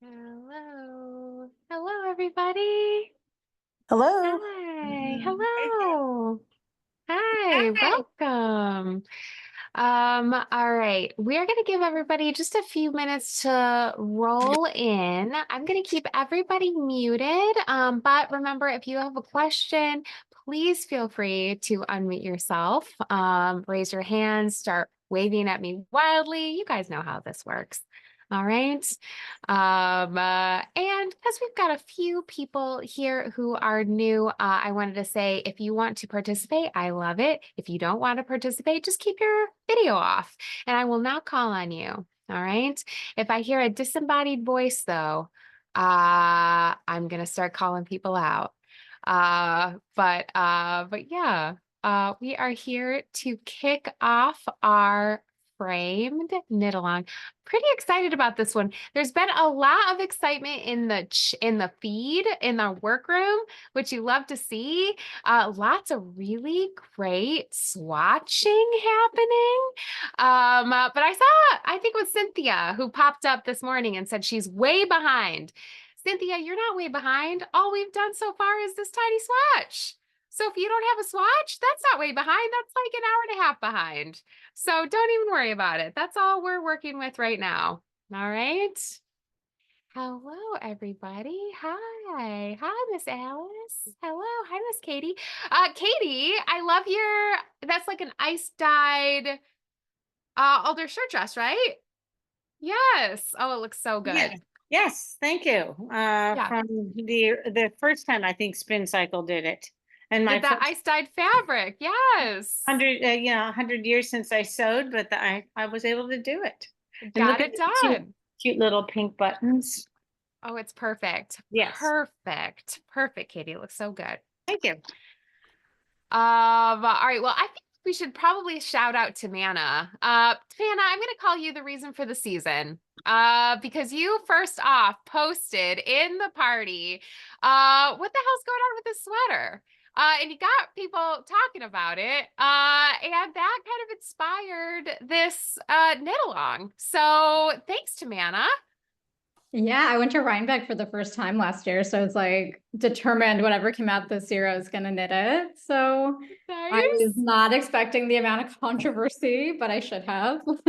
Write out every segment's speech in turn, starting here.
Hello. Hello, everybody. Hello. Hi. Mhm. Hello. Hi. Welcome. All right. We're going to give everybody just a few minutes to roll in. I'm going to keep everybody muted. But remember, if you have a question, please feel free to unmute yourself. Raise your hand, start waving at me wildly. You guys know how this works. All right. And because we've got a few people here who are new, I wanted to say if you want to participate, I love it. If you don't want to participate, just keep your video off and I will not call on you. All right. If I hear a disembodied voice, though, I'm gonna start calling people out. But yeah, we are here to kick off our framed knit along. Pretty excited about this one. There's been a lot of excitement in the feed in the workroom, which you love to see. Lots of really great swatching happening. But I think it was Cynthia who popped up this morning and said she's way behind. Cynthia, you're not way behind. All we've done so far is this tiny swatch. So if you don't have a swatch, that's not way behind. That's like an hour and a half behind. So don't even worry about it. That's all we're working with right now. All right. Hello, everybody. Hi. Hi, Miss Alice. Hello. Hi, Miss Katie. Katie, I love that's like an ice dyed alder shirt dress, right? Yes. Oh, it looks so Yeah. good. Yes, thank you. Yeah. From the first time I think Spin Cycle did it, and my That first ice dyed fabric. Yes. 100 years since I sewed, but I was able to do it. And Got look at it the cute, done. cute little pink buttons. Oh, it's perfect. Yes, Perfect. Perfect, Katie. It looks so good. thank you. All right. Well, I think we should probably shout out to Manna. Manna, I'm going to call you the reason for the season. Because you first off posted in the party, what the hell's going on with this sweater? And you got people talking about it. And that kind of inspired this knit along. So thanks to Manna. Yeah, I went to Rhinebeck for the first time last year, so it's like determined whatever came out this year, I was gonna knit it. So I was Nice. not expecting the amount of controversy, but I should have. Well,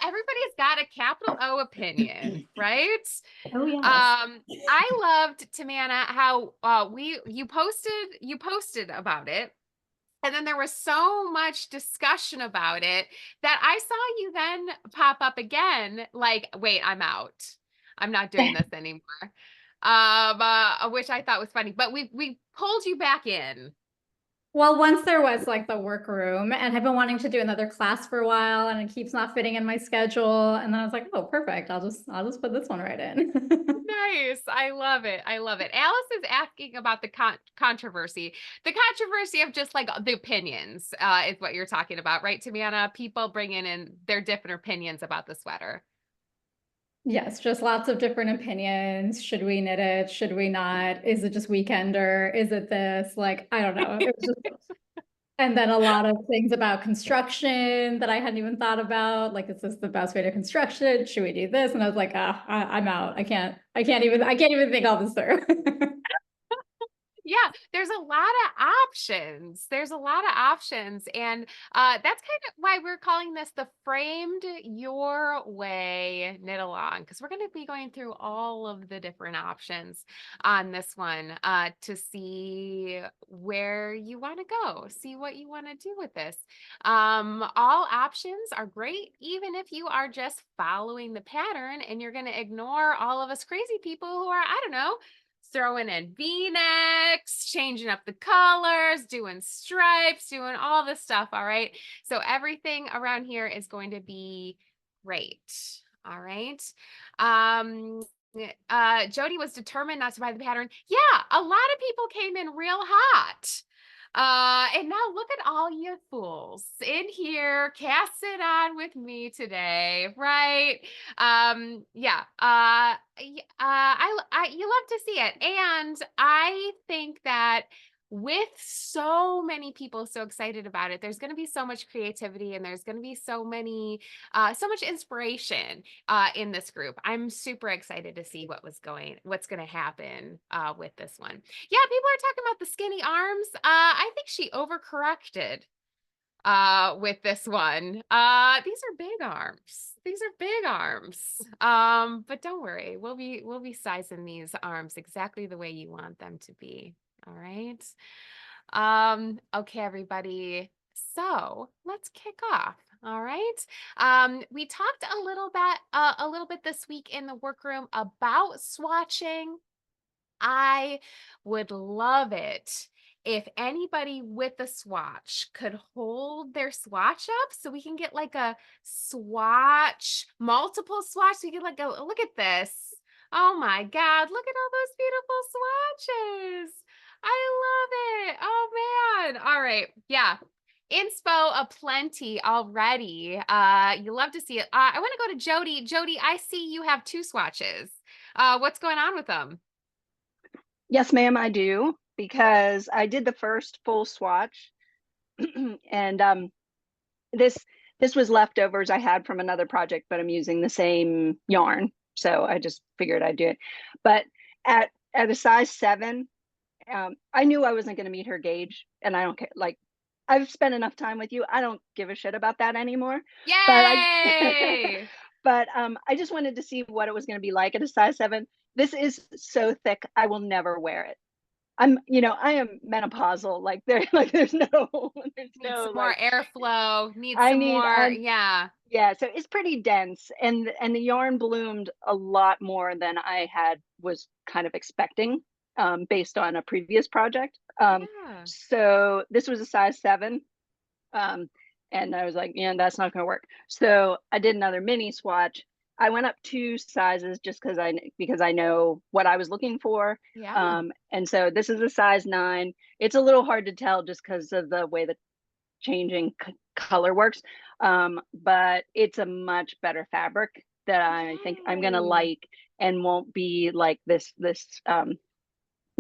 everybody's got a capital O opinion, right? Oh, yes. I loved Tamana how you posted about it, and then there was so much discussion about it that I saw you then pop up again, like, wait, I'm out. I'm not doing this anymore. Which I thought was funny, but we pulled you back in. Well, once there was like the workroom, and I've been wanting to do another class for a while, and it keeps not fitting in my schedule. And then I was like, oh, perfect. I'll just put this one right in. Nice. I love it. I love it. Alice is asking about the controversy. The controversy of just like the opinions is what you're talking about, right, Tamiana? People bringing in their different opinions about the sweater. Yes, just lots of different opinions. Should we knit it? Should we not? Is it just weekender? Is it this? Like, I don't know. It was just, and then a lot of things about construction that I hadn't even thought about. Like, is this the best way to construction? Should we do this? And I was like, I'm out. I can't even think all this through. Yeah, there's a lot of options. There's a lot of options. And that's kind of why we're calling this the Framed Your Way Knit Along, because we're going to be going through all of the different options on this one to see where you want to go, see what you want to do with this. All options are great, even if you are just following the pattern and you're going to ignore all of us crazy people who are, I don't know, throwing in V-necks, changing up the colors, doing stripes, doing all this stuff. All right. So everything around here is going to be great. All right. Jody was determined not to buy the pattern. Yeah, a lot of people came in real hot. And now look at all you fools in here, cast it on with me today, right? Yeah, you love to see it. And I think that with so many people so excited about it, there's going to be so much creativity and there's going to be so much inspiration in this group. I'm super excited to see what's going to happen with this one. Yeah, people are talking about the skinny arms. I think she overcorrected with this one. These are big arms. These are big arms. But don't worry, we'll be sizing these arms exactly the way you want them to be. All right. Okay, everybody. So let's kick off. All right. We talked a little bit this week in the workroom about swatching. I would love it if anybody with a swatch could hold their swatch up so we can get like a swatch, multiple swatch. So you can like go, look at this. Oh my God, look at all those beautiful swatches. I love it. Oh man. All right. Yeah. Inspo aplenty already. You love to see it. I want to go to Jody. Jody, I see you have 2 swatches. What's going on with them? Yes, ma'am, I do, because I did the first full swatch and this was leftovers I had from another project, but I'm using the same yarn. So I just figured I'd do it. But at a size 7, I knew I wasn't going to meet her gauge, and I don't care. Like, I've spent enough time with you. I don't give a shit about that anymore. But Yay! I just wanted to see what it was going to be like at a size 7. This is so thick, I will never wear it. I am menopausal. Like there's no, Need some more airflow. Need I some need, more. Yeah. yeah. So it's pretty dense, and the yarn bloomed a lot more than I was kind of expecting, based on a previous project. Yeah. So this was a size 7, and I was like, yeah, that's not going to work. So I did another mini swatch. I went up 2 sizes just because I know what I was looking for. Yeah. And so this is a size 9. It's a little hard to tell just because of the way the changing color works. But it's a much better fabric that I think I'm gonna Yay. like, and won't be like this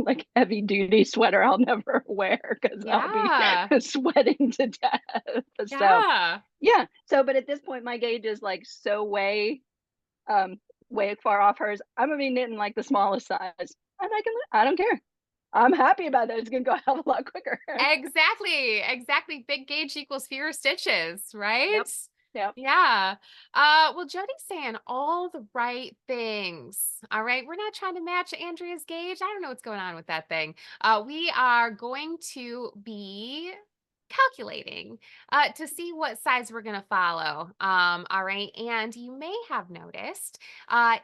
like heavy duty sweater I'll never wear because Yeah. I'll be sweating to death. So Yeah. yeah. So but at this point my gauge is like so way far off hers. I'm gonna be knitting like the smallest size. And I don't care. I'm happy about that. It's gonna go a hell of a lot quicker. Exactly. Exactly. Big gauge equals fewer stitches, right? Yep. Yep. Yeah. Well, Jody's saying all the right things. All right. We're not trying to match Andrea's gauge. I don't know what's going on with that thing. We are going to be calculating to see what size we're going to follow. All right. And you may have noticed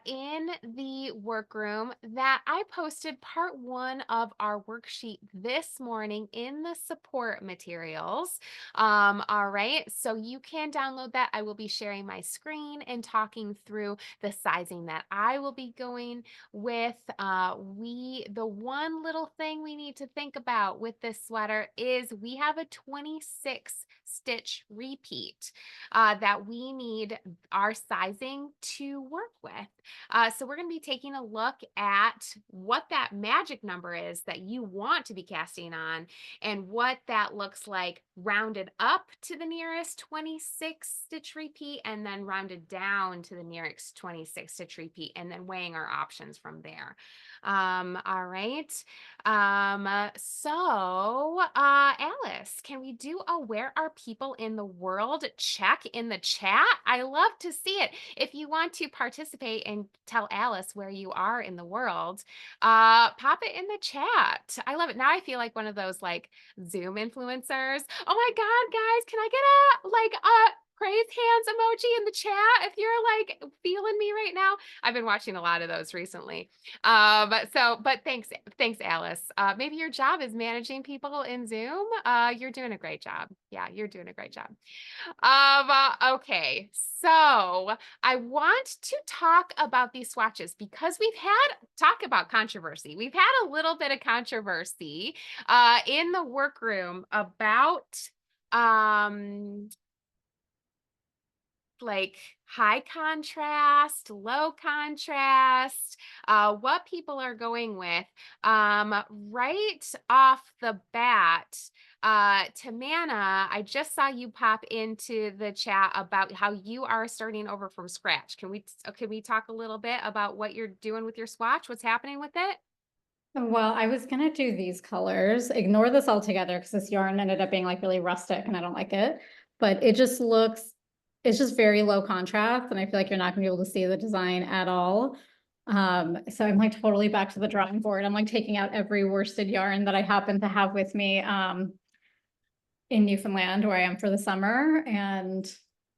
in the workroom that I posted part 1 of our worksheet this morning in the support materials. All right. So you can download that. I will be sharing my screen and talking through the sizing that I will be going with. The one little thing we need to think about with this sweater is we have a 26 stitch repeat that we need our sizing to work with. So we're going to be taking a look at what that magic number is that you want to be casting on and what that looks like rounded up to the nearest 26 stitch repeat and then rounded down to the nearest 26 stitch repeat and then weighing our options from there. All right. Alice, can we do a where are people in the world check in the chat? I love to see it. If you want to participate and tell Alice where you are in the world, pop it in the chat. I love it. Now I feel like one of those like Zoom influencers. Oh my God, guys, can I get a praise hands emoji in the chat if you're like feeling me right now? I've been watching a lot of those recently. But thanks, Alice. Maybe your job is managing people in Zoom. You're doing a great job. Yeah, you're doing a great job. Okay, so I want to talk about these swatches because talk about controversy. We've had a little bit of controversy in the workroom about like high contrast, low contrast, what people are going with. Right off the bat, Tamana, I just saw you pop into the chat about how you are starting over from scratch. Can we talk a little bit about what you're doing with your swatch? What's happening with it? Well, I was gonna do these colors, ignore this altogether because this yarn ended up being like really rustic and I don't like it. But it just looks, it's just very low contrast and I feel like you're not gonna be able to see the design at all. So I'm like totally back to the drawing board. I'm like taking out every worsted yarn that I happen to have with me in Newfoundland where I am for the summer. And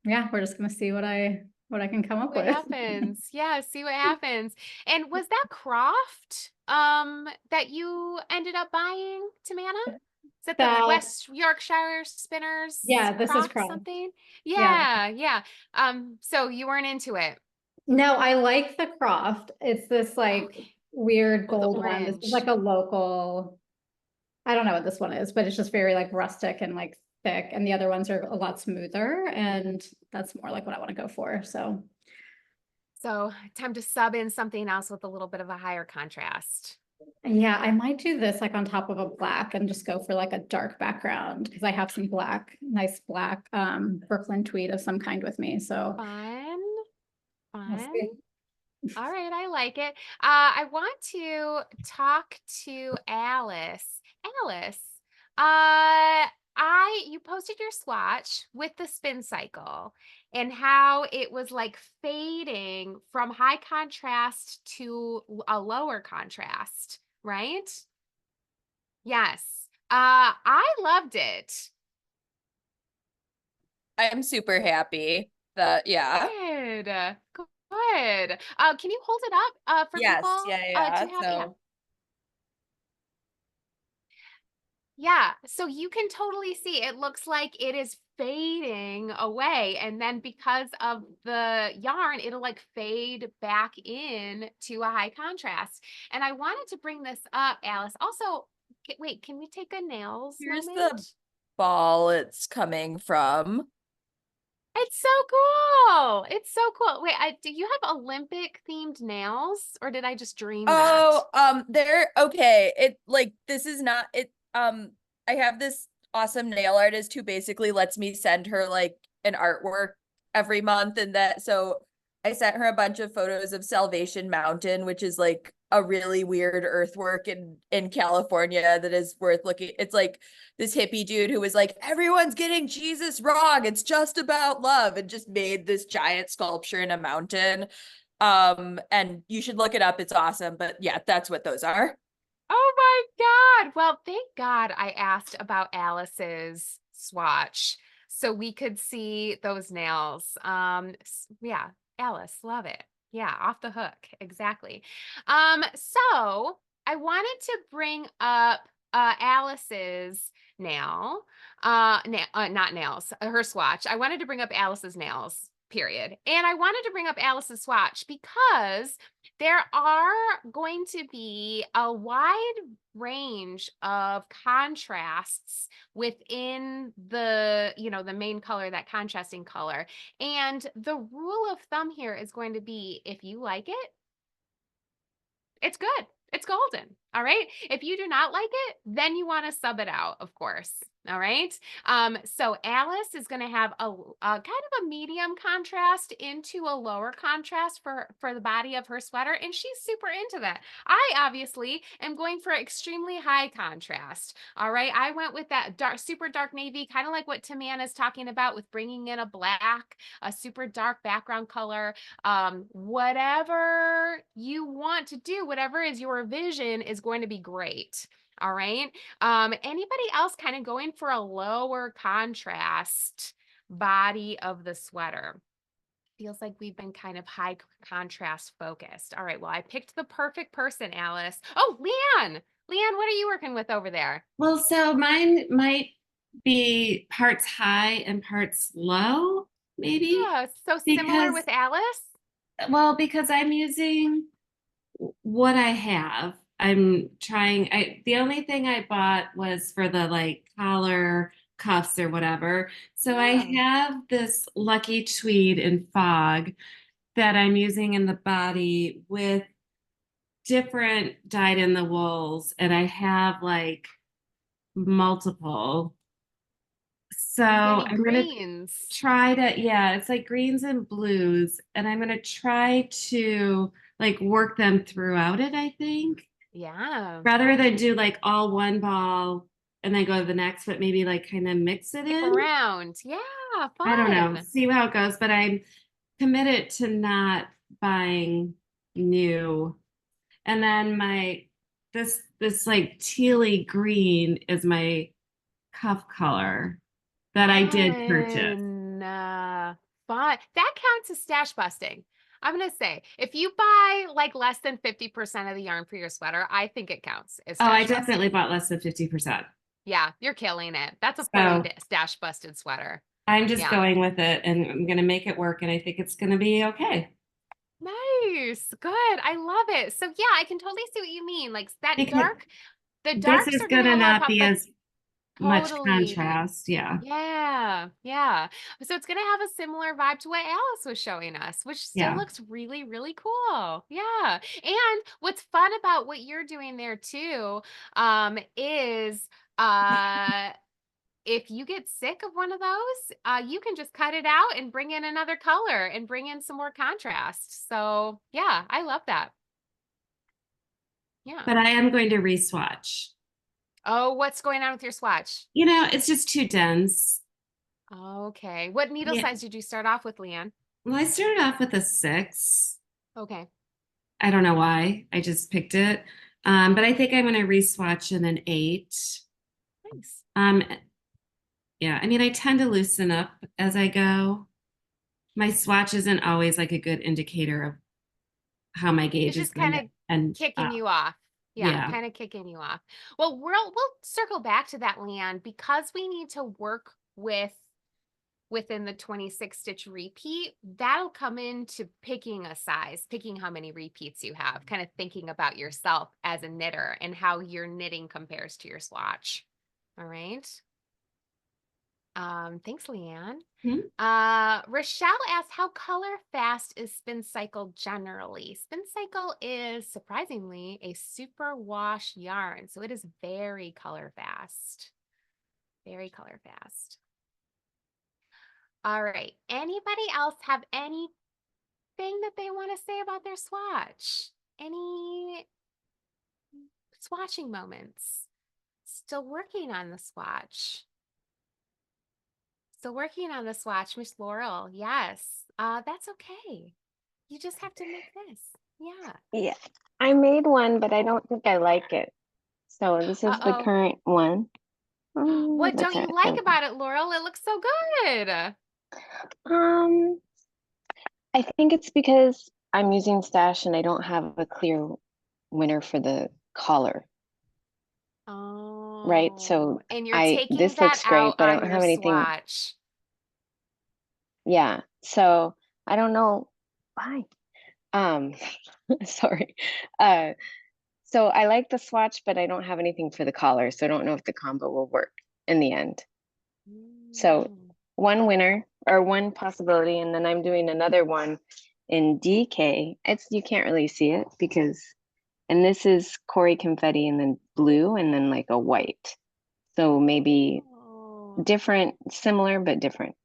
yeah, we're just gonna see what I can come up What with. happens? Yeah, see what happens. And was that Croft that you ended up buying, Tamana? Is that the That, West Yorkshire Spinners yeah, this is Croft Croft. something? Yeah. Yeah, yeah. So you weren't into it. No, I like the Croft. It's this like Okay. weird Oh, the gold one. This is orange. like a local, I don't know what this one is, but it's just very like rustic and like thick. And the other ones are a lot smoother. And that's more like what I want to go for. So So time to sub in something else with a little bit of a higher contrast. yeah, I might do this like on top of a black and just go for like a dark background because I have some black, nice black Brooklyn tweed of some kind with me. So Fun, we'll fun. see. All right, I like it. I want to talk to Alice. Alice, you posted your swatch with the spin cycle and how it was like fading from high contrast to a lower contrast, right? Yes. I loved it. I'm super happy that, yeah. Good. Good. Can you hold it up for Yes, people yeah. to have? Yeah. So Yeah, so you can totally see it looks like it is fading away. And then because of the yarn, it'll like fade back in to a high contrast. And I wanted to bring this up, Alice. Also, wait, can we take a nails here's moment? the ball it's coming from. It's so cool. It's so cool. Wait, do you have Olympic themed nails or did I just dream that? Oh, they're okay. It like this is not it. I have this awesome nail artist who basically lets me send her like an artwork every month, and that so I sent her a bunch of photos of Salvation Mountain, which is like a really weird earthwork in California that is worth looking. It's like this hippie dude who was like, everyone's getting Jesus wrong. It's just about love, and just made this giant sculpture in a mountain. And you should look it up. It's awesome. But yeah, that's what those are. Oh my God. Well, thank God I asked about Alice's swatch so we could see those nails. Yeah, Alice, love it. Yeah, off the hook. Exactly. So I wanted to bring up Alice's nail. Not nails, her swatch. I wanted to bring up Alice's nails, period. And I wanted to bring up Alice's swatch because there are going to be a wide range of contrasts within the, the main color, that contrasting color. And the rule of thumb here is going to be, if you like it, it's good. It's golden. All right. If you do not like it, then you want to sub it out, of course. All right. So Alice is going to have a kind of a medium contrast into a lower contrast for the body of her sweater. And she's super into that. I obviously am going for extremely high contrast. All right. I went with that dark, super dark navy, kind of like what Tamana is talking about with bringing in a black, a super dark background color. Whatever you want to do, whatever is your vision is going to be great. All right. Anybody else kind of going for a lower contrast body of the sweater? Feels like we've been kind of high contrast focused. All right. Well, I picked the perfect person, Alice. Oh, Leanne. Leanne, what are you working with over there? Well, so mine might be parts high and parts low, maybe. Yeah, so similar Because- with Alice. Well, because I'm using what I have. I'm trying, the only thing I bought was for the like collar cuffs or whatever. So I Yeah. have this Lucky Tweed in Fog that I'm using in the body with different dyed in the wools, and I have like multiple. So Maybe I'm gonna greens. try to, yeah, it's like greens and blues, and I'm gonna try to like work them throughout it, I think, Yeah. rather than do like all one ball and then go to the next, but maybe like kind of mix it Stick in. around. Yeah, I don't know, fun. see how it goes, but I'm committed to not buying new. And then this like tealy green is my cuff color that I did purchase. Fun. Fun. That counts as stash busting. I'm gonna say, if you buy like less than 50% of the yarn for your sweater, I think it counts as Oh, I stash definitely busting. bought less than 50%. Yeah, you're killing it. That's a fully So stash busted sweater. I'm just Yeah. going with it and I'm gonna make it work and I think it's gonna be okay. Nice. Good. I love it. So yeah, I can totally see what you mean. Like that Because the this darks is are gonna gonna have a lot of not pop, be but as much totally. contrast. Yeah. Yeah, yeah. So it's gonna have a similar vibe to what Alice was showing us, which still Yeah. looks really, really cool. Yeah. And what's fun about what you're doing there too, is if you get sick of one of those, you can just cut it out and bring in another color and bring in some more contrast. So yeah, I love that. Yeah. But I am going to re-swatch. Oh, what's going on with your swatch? You know, it's just too dense. Okay. What needle Yeah. size did you start off with, Leanne? Well, I started off with a 6. Okay. I don't know why. I just picked it. But I think I'm going to re-swatch in an 8. Nice. Yeah, I mean, I tend to loosen up as I go. My swatch isn't always like a good indicator of how my gauge It's is just going kind to of end kicking up. you off. Yeah, Yeah. kind of kicking you off. Well, we'll circle back to that, Leanne, because we need to work within the 26 stitch repeat. That'll come into picking a size, picking how many repeats you have, kind of thinking about yourself as a knitter and how your knitting compares to your swatch. All right. Thanks, Leanne. Hmm? Rochelle asks, how color fast is Spin Cycle generally? Spin Cycle is surprisingly a super wash yarn, so it is very color fast. Very color fast. All right. Anybody else have anything that they want to say about their swatch? Any swatching moments? Still working on the swatch. Still working on the swatch, Miss Laurel. Yes. That's okay. You just have to make this. Yeah. Yeah, I made one, but I don't think I like it. So this is the Uh-oh. current one. What That's don't you like about it, Laurel? It looks so good. I think it's because I'm using stash and I don't have a clear winner for the collar, right? So Oh, and you're taking this that looks great, out but I on don't your have anything. swatch. Yeah, so I don't know why. Sorry. So I like the swatch, but I don't have anything for the collar, so I don't know if the combo will work in the end. So Mm. one winner or one possibility, and then I'm doing another one in DK. You can't really see it because, and this is Cory Confetti and then blue and then like a white. So maybe Oh. different, similar, but different.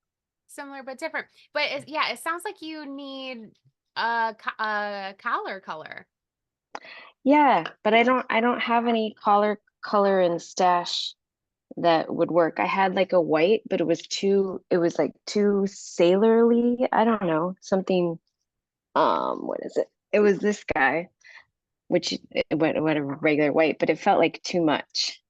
Similar but different. But yeah, it sounds like you need a collar color. Yeah, but I don't have any collar in stash that would work. I had like a white, but it was like too sailorly. I don't know, something, what is it? It was this guy, which whatever, regular white, but it felt like too much.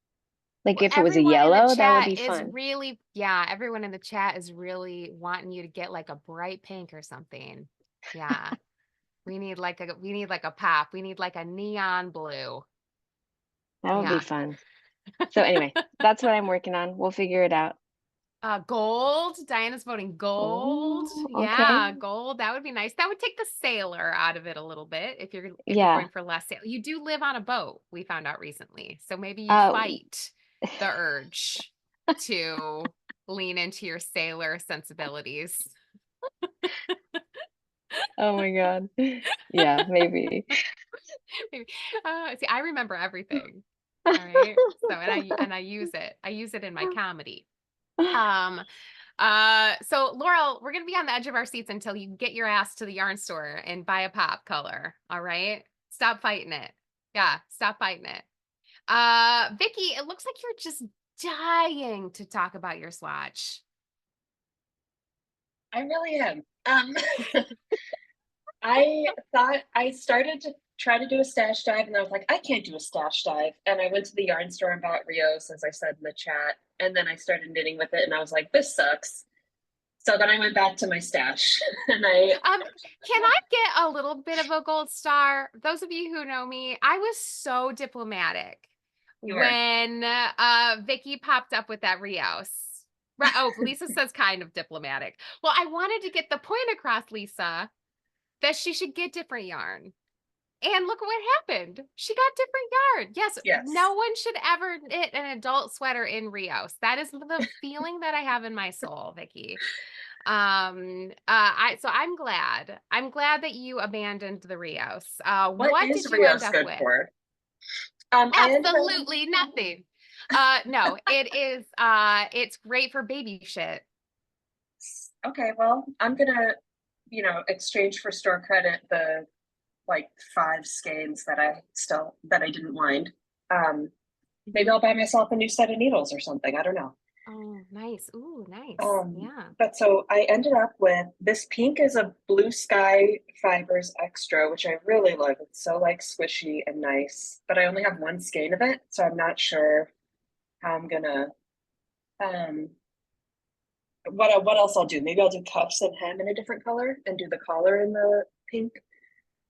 Like if it was a Everyone in the yellow, that would be chat is fun. really, yeah, everyone in the chat is really wanting you to get like a bright pink or something. Yeah. We need like a pop. We need like a neon blue. That would be Yeah. fun. So anyway, that's what I'm working on. We'll figure it out. Gold. Diana's voting gold. Oh, Yeah, okay. gold. That would be nice. That would take the sailor out of it a little bit if you're Yeah. going for less sail. You do live on a boat, we found out recently. So maybe you Uh, fight the urge. to lean into your sailor sensibilities. Oh my God. Yeah, maybe. Maybe. See, I remember everything. All right. So and I use it. I use it in my comedy. So Laurel, we're gonna be on the edge of our seats until you get your ass to the yarn store and buy a pop color. All right. Stop fighting it. Yeah, stop fighting it. Vicky, it looks like you're just dying to talk about your swatch. I really am. I thought I started to try to do a stash dive and I was like, I can't do a stash dive. And I went to the yarn store and bought Rios, as I said in the chat. And then I started knitting with it and I was like, this sucks. So then I went back to my stash and Can I get a little bit of a gold star? Those of you who know me, I was so diplomatic You were. when Vicky popped up with that Rios. Right. Oh, Lisa says kind of diplomatic. Well, I wanted to get the point across, Lisa, that she should get different yarn. And look what happened. She got different yarn. Yes, Yes. no one should ever knit an adult sweater in Rios. That is the feeling that I have in my soul, Vicky. So I'm glad. I'm glad that you abandoned the Rios. What is did you Rios end up good with? for? I ended up- Absolutely nothing. No, it is it's great for baby shit. Okay, well, I'm gonna, exchange for store credit the like 5 skeins that I didn't wind. Maybe I'll buy myself a new set of needles or something. I don't know. Oh, nice. Ooh, nice. Yeah. But so I ended up with this pink is a Blue Sky Fibers Extra, which I really love. It's so like squishy and nice, but I only have 1 skein of it, so I'm not sure how I'm gonna what else I'll do. Maybe I'll do cuffs and hem in a different color and do the collar in the pink.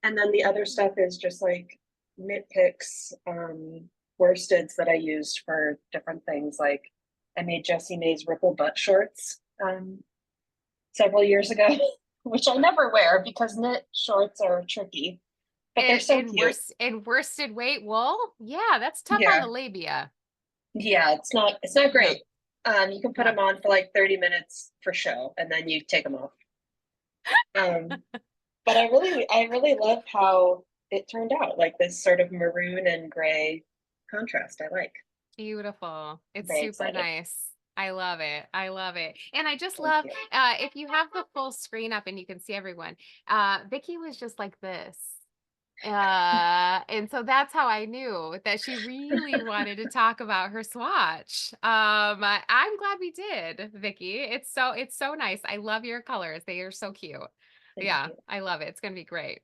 And then the other stuff is just like knit picks, worsteds that I used for different things. Like I made Jessie Mae's ripple butt shorts several years ago, which I never wear because knit shorts are tricky. But they're so cute. And worsted weight wool. Yeah, that's tough on the labia. Yeah, it's not great. You can put them on for like 30 minutes for show, and then you take them off. But I really love how it turned out, like this sort of maroon and gray contrast. I like. Beautiful. It's Very super excited. nice. I love it. I love it. And I just love if you have the full screen up and you can see everyone. Vicky was just like this. And so that's how I knew that she really wanted to talk about her swatch. I'm glad we did, Vicky. It's so nice. I love your colors. They are so cute. Thank Yeah, you. I love it. It's gonna be great.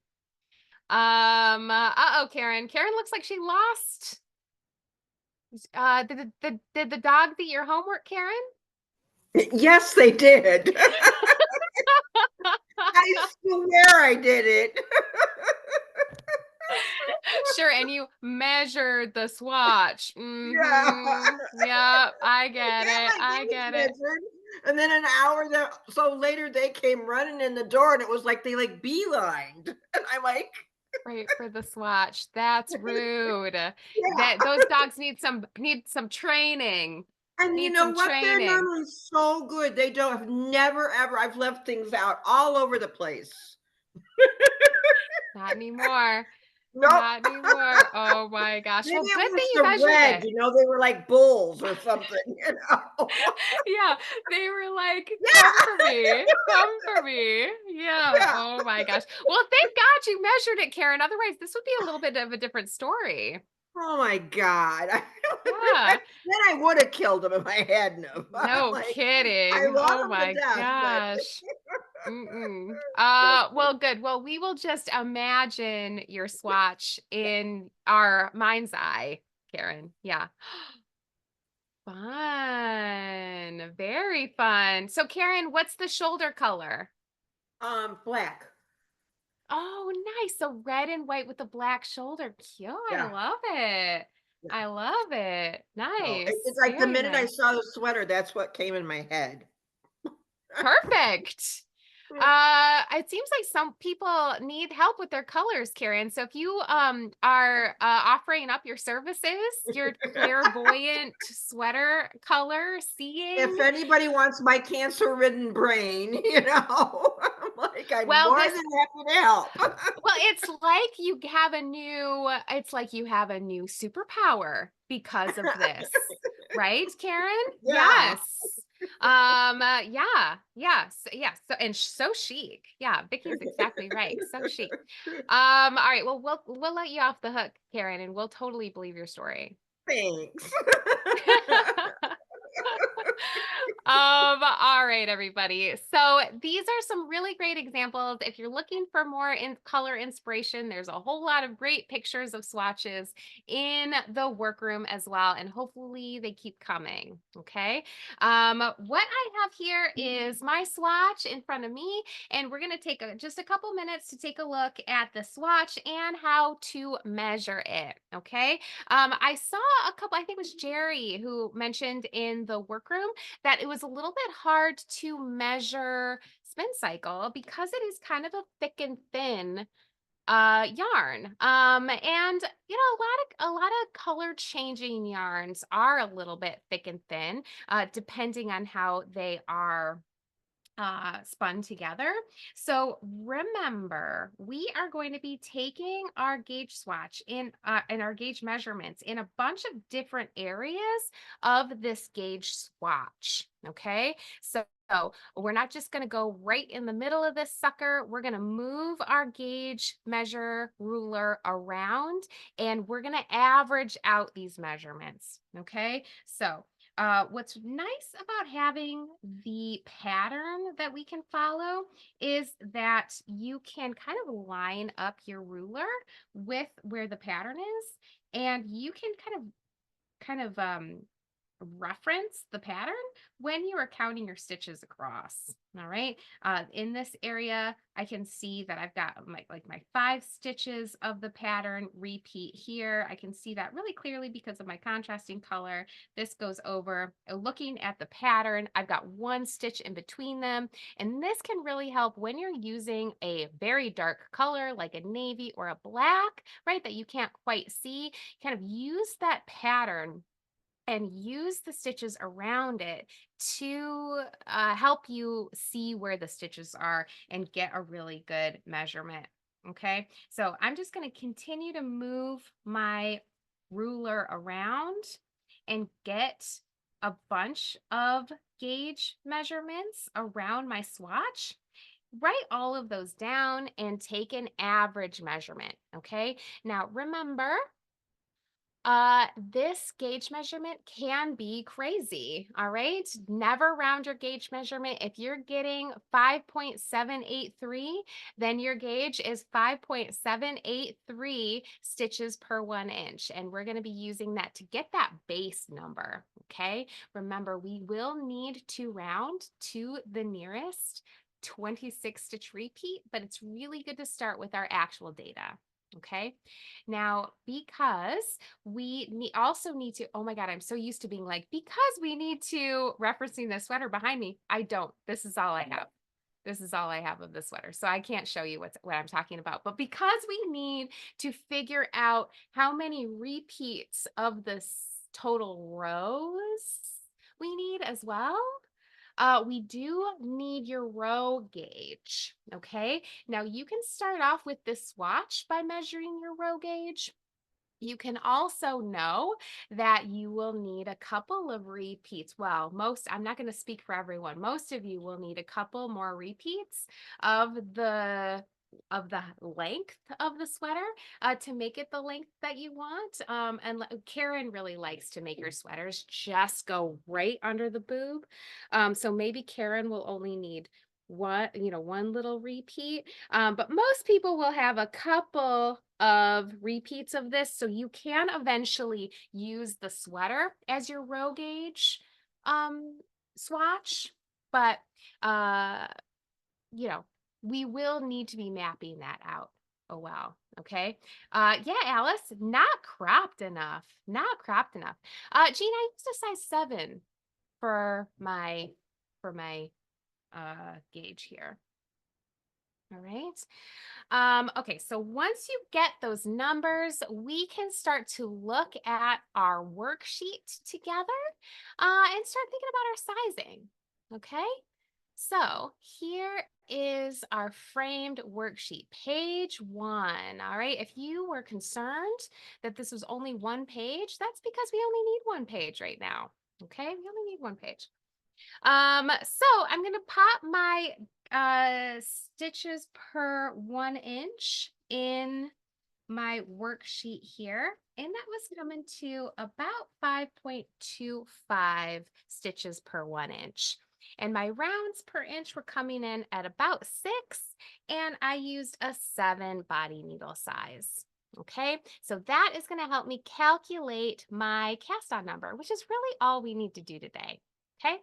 Uh-oh, Karen. Karen looks like she lost. Did the dogs eat your homework, Karen? Yes, they did. I swear I did it. Sure, and you measured the swatch. Yeah. Yeah, I get Yeah, it. I get it. measured. And then an hour so later they came running in the door and it was like they like beelined. And I'm like, Right for the swatch. That's rude. yeah. That those dogs need some training. And you Need know some what? They're training. normally so good. They don't have never ever. I've left things out all over the place. Not anymore. Nope. Not anymore. Oh my gosh. Maybe Well, it good was thing you the measured red, it. they were like bulls or something, Yeah, they were like, Yeah. come for me. Come for me. Yeah. Yeah. Oh my gosh. Well, thank God you measured it, Karen. Otherwise, this would be a little bit of a different story. Oh my God. Yeah. Then I would have killed him if I hadn't have. No Like, kidding. I love Oh him to my death, but- gosh. Well, good. Well, we will just imagine your swatch in our mind's eye, Karen. Yeah. Fun. Very fun. So, Karen, what's the shoulder color? Black. Oh, nice. So red and white with the black shoulder. Cute. Yeah. I love it. Yeah. I love it. So Nice. it's like the Very minute I nice. saw the sweater, that's what came in my head. Perfect. It seems like some people need help with their colors, Karen. So if you are offering up your services, your clairvoyant sweater color seeing. If anybody wants my cancer-ridden brain, I'm like, I'm Well, more this- than happy to help. Well, it's like you have a new, it's like you have a new superpower because of this, right, Karen? Yeah. Yes. Yes. So and so chic. Yeah, Vicky's exactly right. So chic. All right. Well, we'll let you off the hook, Karen, and we'll totally believe your story. Thanks. All right, everybody. So these are some really great examples. If you're looking for more color inspiration, there's a whole lot of great pictures of swatches in the workroom as well. And hopefully they keep coming. Okay. What I have here is my swatch in front of me, and we're going to take just a couple minutes to take a look at the swatch and how to measure it. Okay. I saw a couple, I think it was Jerry who mentioned in the workroom that it was a little bit hard to measure spin cycle because it is kind of a thick and thin yarn. And a lot of color changing yarns are a little bit thick and thin, depending on how they are spun together. So remember, we are going to be taking our gauge swatch and our gauge measurements in a bunch of different areas of this gauge swatch. Okay, so we're not just going to go right in the middle of this sucker. We're going to move our gauge measure ruler around, and we're going to average out these measurements. Okay, so what's nice about having the pattern that we can follow is that you can kind of line up your ruler with where the pattern is, and you can kind of reference the pattern when you are counting your stitches across. All right. In this area, I can see that I've got my 5 stitches of the pattern repeat here. I can see that really clearly because of my contrasting color. This goes over. Looking at the pattern, I've got 1 stitch in between them. And this can really help when you're using a very dark color like a navy or a black, right, that you can't quite see. Kind of use that pattern and use the stitches around it to help you see where the stitches are and get a really good measurement. Okay, so I'm just going to continue to move my ruler around and get a bunch of gauge measurements around my swatch. Write all of those down and take an average measurement. Okay, now remember, this gauge measurement can be crazy. All right. Never round your gauge measurement. If you're getting 5.783, then your gauge is 5.783 stitches per 1 inch. And we're going to be using that to get that base number. Okay. Remember, we will need to round to the nearest 26 stitch repeat, but it's really good to start with our actual data. Okay. Now, because we also need to, oh my God, I'm so used to being like, because we need to referencing the sweater behind me. I don't. This is all I have. This is all I have of the sweater. So I can't show you what I'm talking about. But because we need to figure out how many repeats of the total rows we need as well, we do need your row gauge. Okay. Now you can start off with this swatch by measuring your row gauge. You can also know that you will need a couple of repeats. Well, I'm not going to speak for everyone. Most of you will need a couple more repeats of the length of the sweater to make it the length that you want. And Karen really likes to make her sweaters just go right under the boob. So maybe Karen will only need one little repeat. But most people will have a couple of repeats of this, so you can eventually use the sweater as your row gauge swatch, but we will need to be mapping that out. Oh wow. Okay. Yeah, Alice, not cropped enough. Jean, I used a size 7 for my gauge here. All right. Okay, so once you get those numbers, we can start to look at our worksheet together and start thinking about our sizing. Okay, so here is our framed worksheet, page 1. All right, if you were concerned that this was only one page, that's because we only need one page right now. Okay, we only need one page. So I'm gonna pop my stitches per 1 inch in my worksheet here, and that was coming to about 5.25 stitches per 1 inch. And my rounds per inch were coming in at about 6, and I used a 7 body needle size. Okay, so that is going to help me calculate my cast on number, which is really all we need to do today. Okay.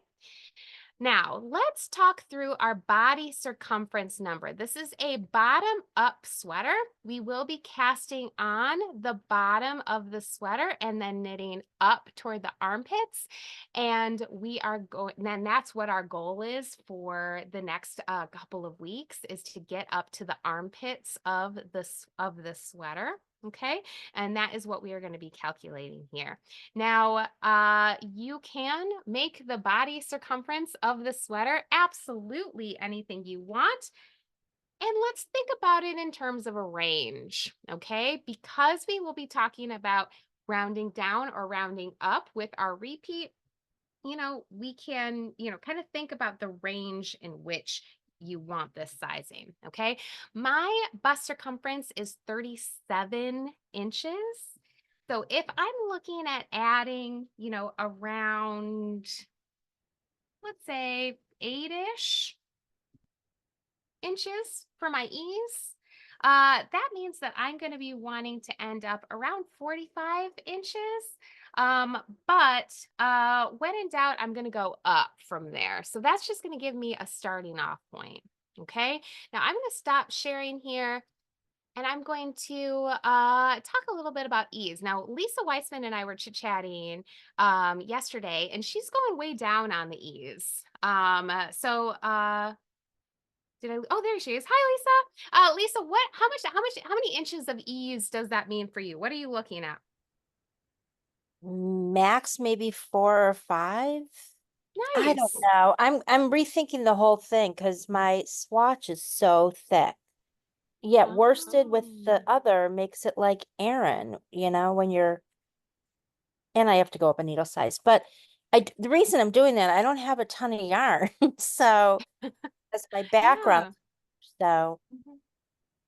Now, let's talk through our body circumference number. This is a bottom up sweater. We will be casting on the bottom of the sweater and then knitting up toward the armpits. And we are going, then that's what our goal is for the next couple of weeks, is to get up to the armpits of the sweater. Okay, and that is what we are going to be calculating here. Now, you can make the body circumference of the sweater absolutely anything you want. And let's think about it in terms of a range, okay? Because we will be talking about rounding down or rounding up with our repeat, we can, kind of think about the range in which you want this sizing, okay? My bust circumference is 37 inches. So if I'm looking at adding, around, let's say 8-ish inches for my ease, that means that I'm going to be wanting to end up around 45 inches. But when in doubt, I'm going to go up from there. So that's just going to give me a starting off point. Okay. Now I'm going to stop sharing here. And I'm going to talk a little bit about ease. Now, Lisa Weissman and I were chit-chatting yesterday, and she's going way down on the ease. Oh, there she is. Hi, Lisa. Lisa, how many inches of ease does that mean for you? What are you looking at? Max maybe 4 or 5. I don't Nice. know. I'm rethinking the whole thing because my swatch is so thick. Yet worsted with the Oh. other makes it like Aran, when you're, and I have to go up a needle size. But the reason I'm doing that, I don't have a ton of yarn. So that's my background. So Mhm.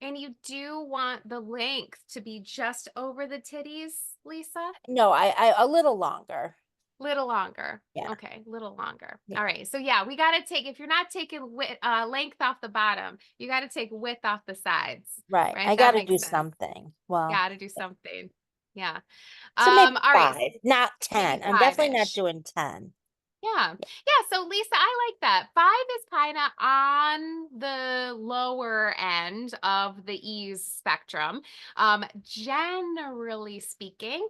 And you do want the length to be just over the titties, Lisa? no, I a little longer. Little longer. Yeah. Okay, little longer. Yeah. All right. So yeah, we got to take, if you're not taking length off the bottom, you got to take width off the sides. Right. Right? I That got to makes do sense. something. Well, Got to do something. Yeah. so maybe All right. 5, not 10. I'm definitely not 5-ish. doing 10. Yeah. Yeah. So Lisa, I like that. 5 is kind of on the lower end of the ease spectrum. Generally speaking,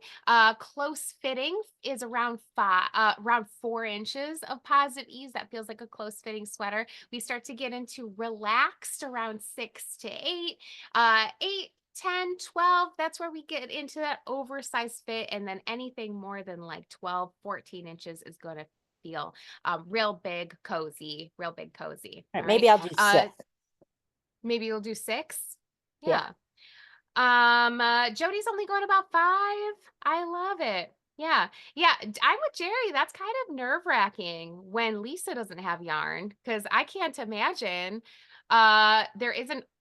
close fitting is around 4 inches of positive ease. That feels like a close fitting sweater. We start to get into relaxed around 6 to 8. 8, 10, 12, that's where we get into that oversized fit. And then anything more than like 12, 14 inches is going to feel real big, cozy. All All right, right. maybe I'll do 6. Maybe you'll do 6. Yeah. Yeah. Jody's only going about 5. I love it. Yeah. Yeah. I'm with Jerry. That's kind of nerve-wracking when Lisa doesn't have yarn, because I can't imagine there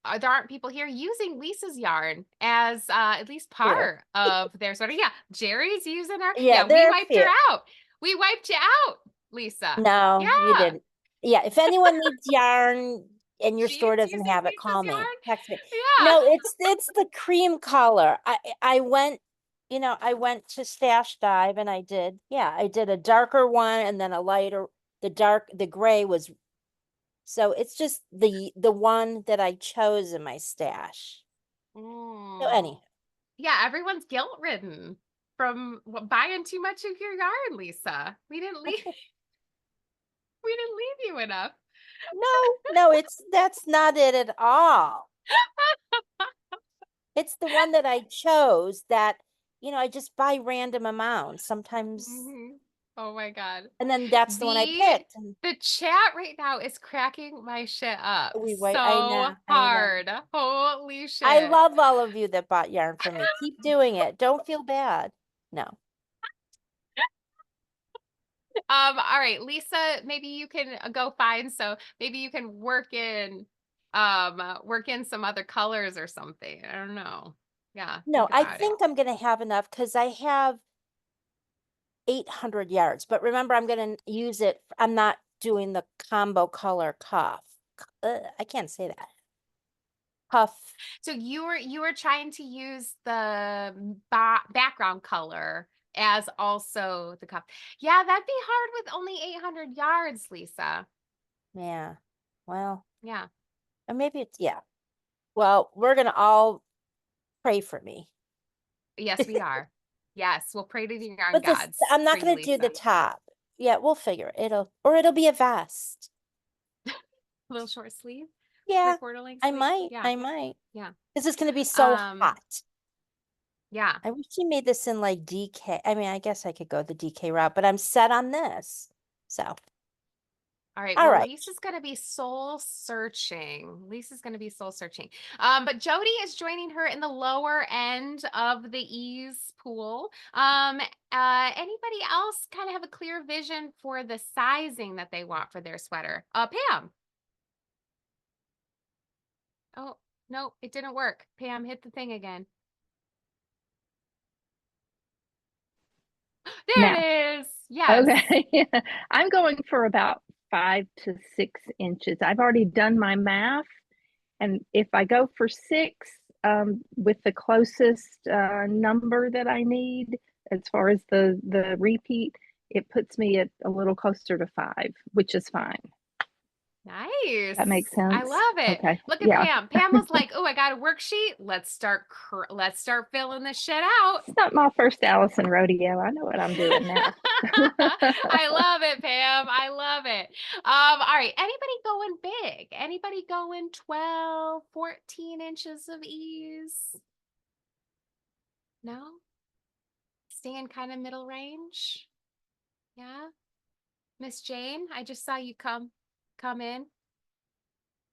aren't people here using Lisa's yarn as at least part of their sweater. Yeah. Jerry's using her. Yeah, We there are wiped few. her out. We wiped you out, Lisa. No, you Yeah. didn't. Yeah, if anyone needs yarn and your store She's doesn't using have it, Lisa's call me. yarn? Text me. Yeah. No, it's the cream color. I went, I went to Stash Dive and I did a darker one and then a lighter. The gray was, so it's just the one that I chose in my stash. So Oh. anyhow, Yeah, everyone's guilt ridden from buying too much of your yarn, Lisa. We didn't leave you enough. No, that's not it at all. It's the one that I chose that, I just buy random amounts sometimes, Mhm. Oh my God. and then that's the one I picked. And The chat right now is cracking my shit up I so know. hard. Holy shit. I love all of you that bought yarn from me. Keep doing it. Don't feel bad. No. All right, Lisa, maybe you can go find, so maybe you can work in some other colors or something. I don't know. Yeah, No, think I about it. think I'm gonna have enough because I have 800 yards. But remember, I'm gonna use it. I'm not doing the combo color cuff. I can't say that. Cuff. So you were trying to use the background color as also the cup. Yeah, that'd be hard with only 800 yards, Lisa. Yeah. Well, Yeah. or maybe it's yeah. Well, we're gonna all pray for me. Yes, we are. Yes, we'll pray to the yarn But this, gods. I'm not for you, gonna do the Lisa. top. Yeah, we'll figure it. It'll be a vest. Little short sleeve. Yeah, Quarter length I sleeve. might. Yeah. I might. Yeah. This is gonna be so Um, hot. Yeah. I wish you made this in like DK. I mean, I guess I could go the DK route, but I'm set on this. So, All right. all Well, right. Lisa's going to be soul searching. Lisa's going to be soul searching. But Jody is joining her in the lower end of the ease pool. Anybody else kind of have a clear vision for the sizing that they want for their sweater? Pam. Oh, no, it didn't work. Pam, hit the thing again. There Now. it is. Yes. Okay. I'm going for about 5 to 6 inches. I've already done my math. And if I go for 6, with the closest number that I need, as far as the repeat, it puts me at a little closer to 5, which is fine. Nice. That makes sense. I love it. Okay. Look at Yeah. Pam. Pam was like, "Oh, I got a worksheet. Let's start filling this shit out." It's not my first Allison rodeo. I know what I'm doing now. I love it, Pam. I love it. All right. Anybody going big? Anybody going 12, 14 inches of ease? No? Staying kind of middle range? Yeah. Miss Jane, I just saw you come in.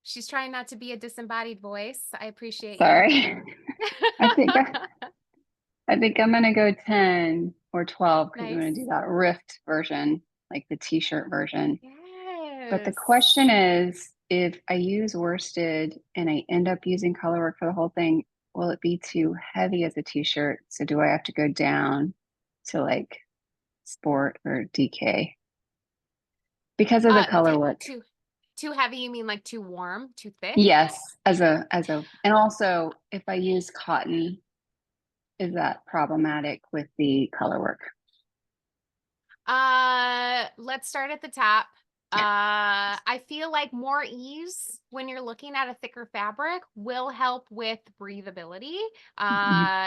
She's trying not to be a disembodied voice. I appreciate Sorry. I think you. I think I'm gonna go 10 or 12 because I'm gonna Nice. do that rift version, like the t-shirt version. But the Yes. question is, if I use worsted and I end up using color work for the whole thing, will it be too heavy as a t-shirt? So do I have to go down to like sport or DK because of the color work? Too heavy, you mean like too warm, too thick? Yes, and also if I use cotton, is that problematic with the color work? Let's start at the top. I feel like more ease when you're looking at a thicker fabric will help with breathability.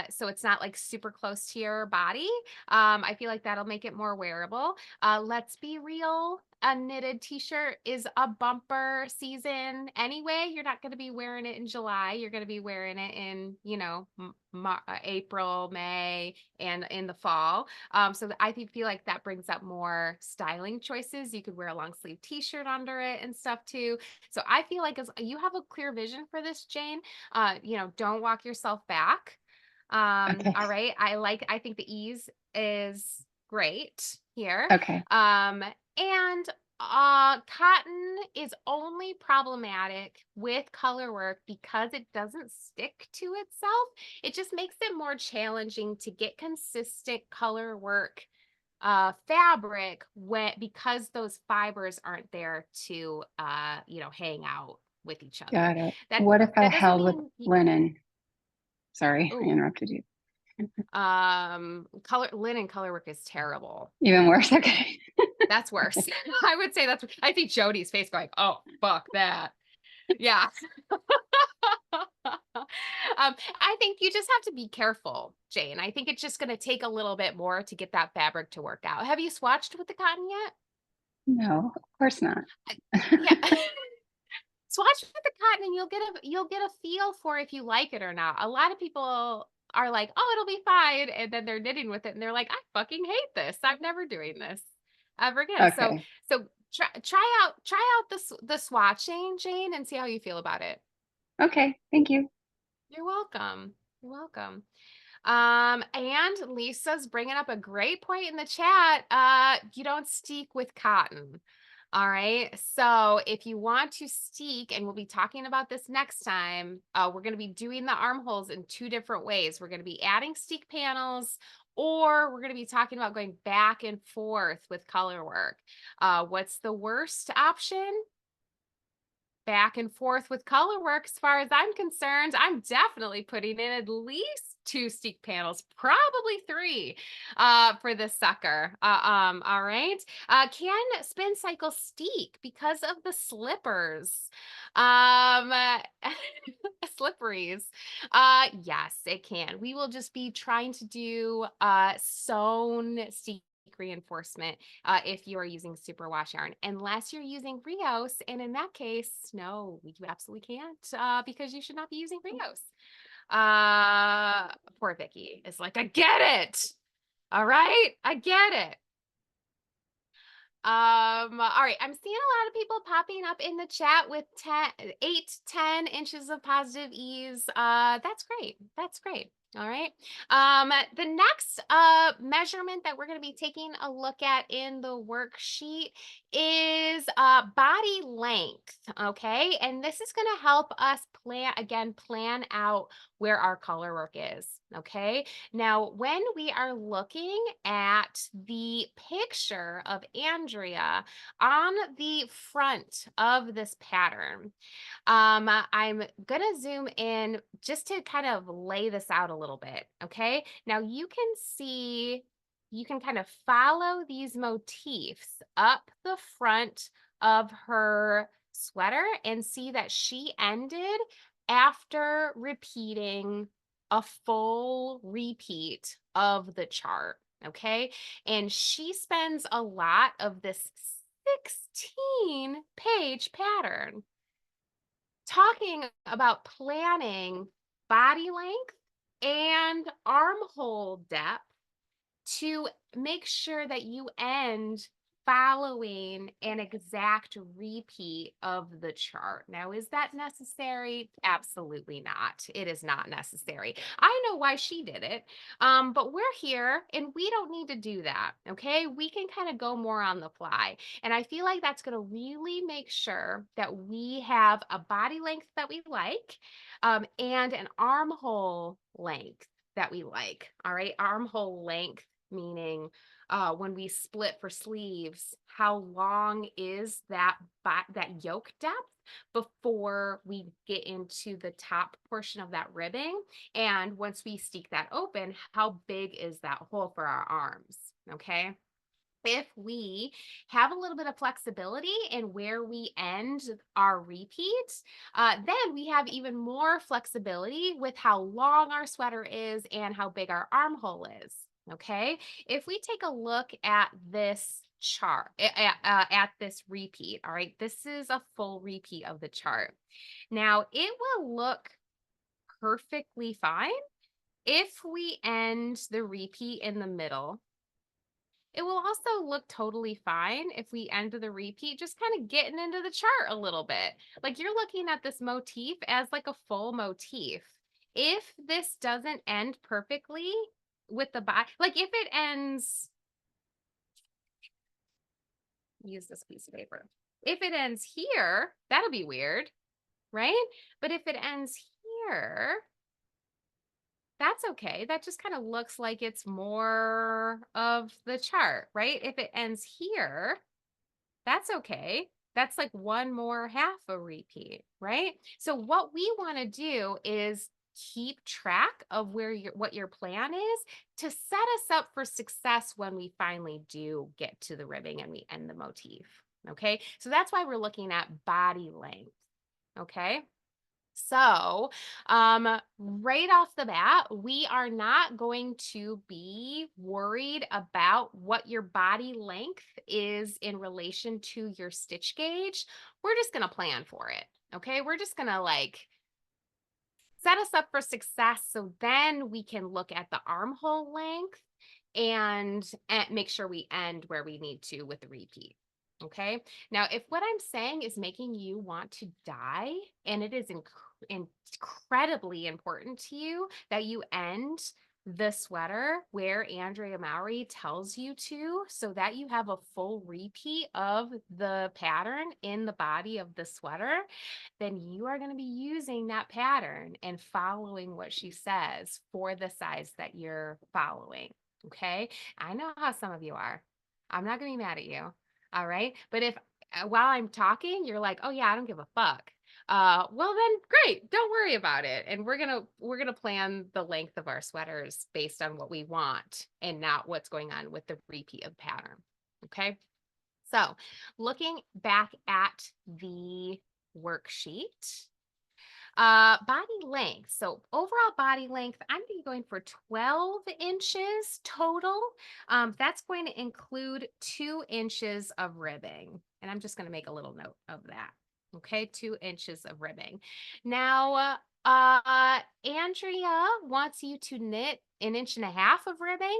So it's not like super close to your body. I feel like that'll make it more wearable. Let's be real. A knitted t-shirt is a bumper season anyway. You're not going to be wearing it in July. You're going to be wearing it in, April, May, and in the fall. So I feel like that brings up more styling choices. You could wear a long sleeve t-shirt under it and stuff too. So I feel like as you have a clear vision for this, Jane, don't walk yourself back. Okay. All right. I think the ease is great here. Okay. And cotton is only problematic with color work because it doesn't stick to itself. It just makes it more challenging to get consistent color work fabric because those fibers aren't there to hang out with each other. Got it. What if I held with linen? Sorry, I interrupted you. Linen color work is terrible. Even worse. Okay. That's worse. I would say I see Jody's face going, "Oh, fuck that." Yeah. I think you just have to be careful, Jane. I think it's just going to take a little bit more to get that fabric to work out. Have you swatched with the cotton yet? No, of course not. Yeah. Swatch with the cotton and you'll get a feel for if you like it or not. A lot of people are like, "Oh, it'll be fine," and then they're knitting with it and they're like, "I fucking hate this. I'm never doing this ever again." Okay. So try out the swatching, Jane, and see how you feel about it. Okay. Thank you. You're welcome. You're welcome. And Lisa's bringing up a great point in the chat. You don't steek with cotton. All right. So if you want to steek, and we'll be talking about this next time, we're going to be doing the armholes in 2 different ways. We're going to be adding steek panels, or we're going to be talking about going back and forth with color work. What's the worst option? Back and forth with color work. As far as I'm concerned, I'm definitely putting in at least 2 steek panels, probably 3 for this sucker. All right. Can spin cycle steek because of the slippers? Slipperies. Yes, it can. We will just be trying to do sewn steek reinforcement if you are using superwash yarn, unless you're using Rios, and in that case, no, you absolutely can't because you should not be using Rios. Poor Vicky is like, I get it. All right, I get it. All right, I'm seeing a lot of people popping up in the chat with 8 to 10 inches of positive ease. That's great. That's great. All right. The next measurement that we're going to be taking a look at in the worksheet is body length. Okay. And this is going to help us plan out where our color work is. Okay. Now, when we are looking at the picture of Andrea on the front of this pattern, I'm gonna zoom in just to kind of lay this out a little bit. Okay. Now you can kind of follow these motifs up the front of her sweater and see that she ended after repeating a full repeat of the chart. Okay. And she spends a lot of this 16-page pattern talking about planning body length and armhole depth to make sure that you end following an exact repeat of the chart. Now, is that necessary? Absolutely not. It is not necessary. I know why she did it, but we're here and we don't need to do that. Okay. We can kind of go more on the fly. And I feel like that's going to really make sure that we have a body length that we like, and an armhole length that we like. All right. Armhole length meaning when we split for sleeves, how long is that yoke depth before we get into the top portion of that ribbing? And once we steek that open, how big is that hole for our arms? Okay. If we have a little bit of flexibility in where we end our repeat, then we have even more flexibility with how long our sweater is and how big our armhole is. Okay. If we take a look at this chart, at this repeat, all right, this is a full repeat of the chart. Now, it will look perfectly fine if we end the repeat in the middle. It will also look totally fine if we end the repeat, just kind of getting into the chart a little bit. Like you're looking at this motif as like a full motif. If this doesn't end perfectly with the body, like if it ends, use this piece of paper. If it ends here, that'll be weird, right? But if it ends here, that's okay. That just kind of looks like it's more of the chart, right? If it ends here, that's okay. That's like one more half a repeat, right? So what we want to do is keep track of what your plan is to set us up for success when we finally do get to the ribbing and we end the motif. Okay. So that's why we're looking at body length. Okay. So, right off the bat, we are not going to be worried about what your body length is in relation to your stitch gauge. We're just going to plan for it. Okay. We're just going to like set us up for success. So then we can look at the armhole length and make sure we end where we need to with the repeat. Okay. Now, if what I'm saying is making you want to die, and it is incredibly important to you that you end the sweater where Andrea Mowry tells you to, so that you have a full repeat of the pattern in the body of the sweater, then you are going to be using that pattern and following what she says for the size that you're following. Okay. I know how some of you are. I'm not going to be mad at you. All right. But if while I'm talking, you're like, oh yeah, I don't give a fuck. Well then great. Don't worry about it. And we're going to plan the length of our sweaters based on what we want and not what's going on with the repeat of pattern. Okay. So looking back at the worksheet, body length. So overall body length, I'm going to be going for 12 inches total. That's going to include 2 inches of ribbing. And I'm just going to make a little note of that. Okay, 2 inches of ribbing. Now, Andrea wants you to knit 1.5 inches of ribbing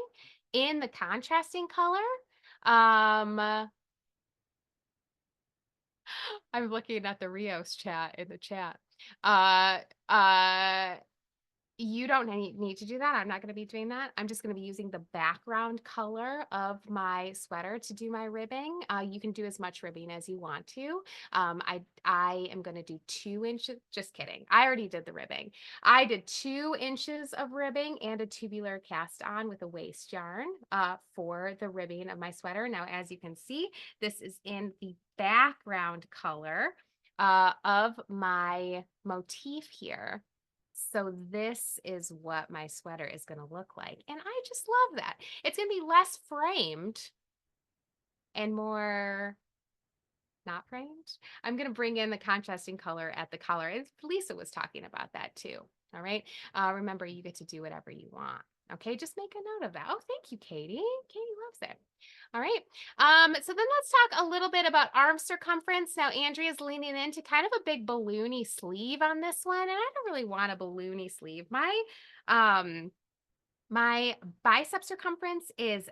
in the contrasting color. I'm looking at the Rios chat in the chat. You don't need to do that. I'm not going to be doing that. I'm just going to be using the background color of my sweater to do my ribbing. You can do as much ribbing as you want to. I am going to do 2 inches. Just kidding. I already did the ribbing. I did 2 inches of ribbing and a tubular cast on with a waste yarn for the ribbing of my sweater. Now, as you can see, this is in the background color of my motif here. So this is what my sweater is going to look like. And I just love that. It's going to be less framed and more not framed. I'm going to bring in the contrasting color at the collar. Lisa was talking about that too. All right. Remember, you get to do whatever you want. Okay, just make a note of that. Oh, thank you, Katie. Katie loves it. All right. So then let's talk a little bit about arm circumference. Now, Andrea's leaning into kind of a big balloony sleeve on this one, and I don't really want a balloony sleeve. My bicep circumference is